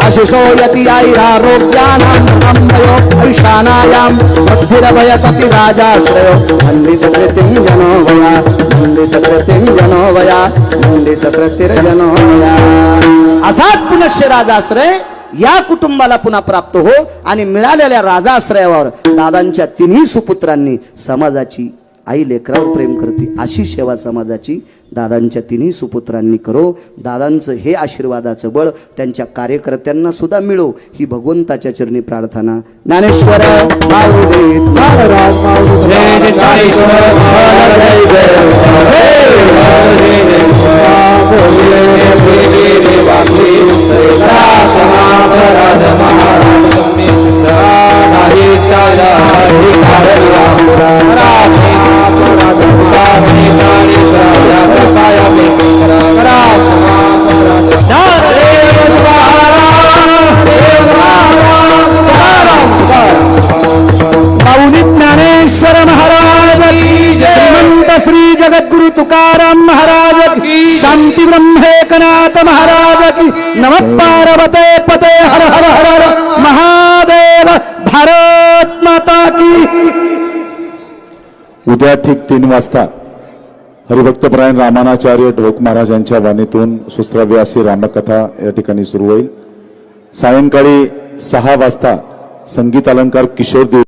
आशिषो यति आयुरारोग्यानां अम्भयो ऐशानायां बुद्धिरभयतति राजाश्रयो खण्डितकृतिं जनो वया खण्डितकृतिं जनो वया खण्डितकृतिर्जनो वया. असाच पुनश्च राजाश्रय या कुटुंबाला पुन्हा प्राप्त हो. आणि मिळालेल्या राजाश्रयावर दादांच्या तिन्ही सुपुत्रांनी समाजाची आई लेकरावर प्रेम करते अशी सेवा समाजाची दादांच्या तिन्ही सुपुत्रांनी करो. दादांचं हे आशीर्वादाचं बळ त्यांच्या कार्यकर्त्यांना सुद्धा मिळो ही भगवंताच्या चरणी प्रार्थना. ज्ञानेश्वर माऊली महाराज ज्ञानेश्वर महाराज श्रीमंत श्री जगद्गुरु तुकाराम महाराज की, शांती ब्रह्मेकनाथ महाराज की, नमः पार्वते पते हर हर हर महादेव. भारत माता की. उद्या ठीक 3 वाजता हरिभक्तपरायण रामानाचार्य ढोक महाराज यांच्या वाणीतून सुश्राव्य अशी रामकथा या ठिकाणी सुरू होईल. सायंकाळी 6 वाजता संगीत अलंकार किशोर देव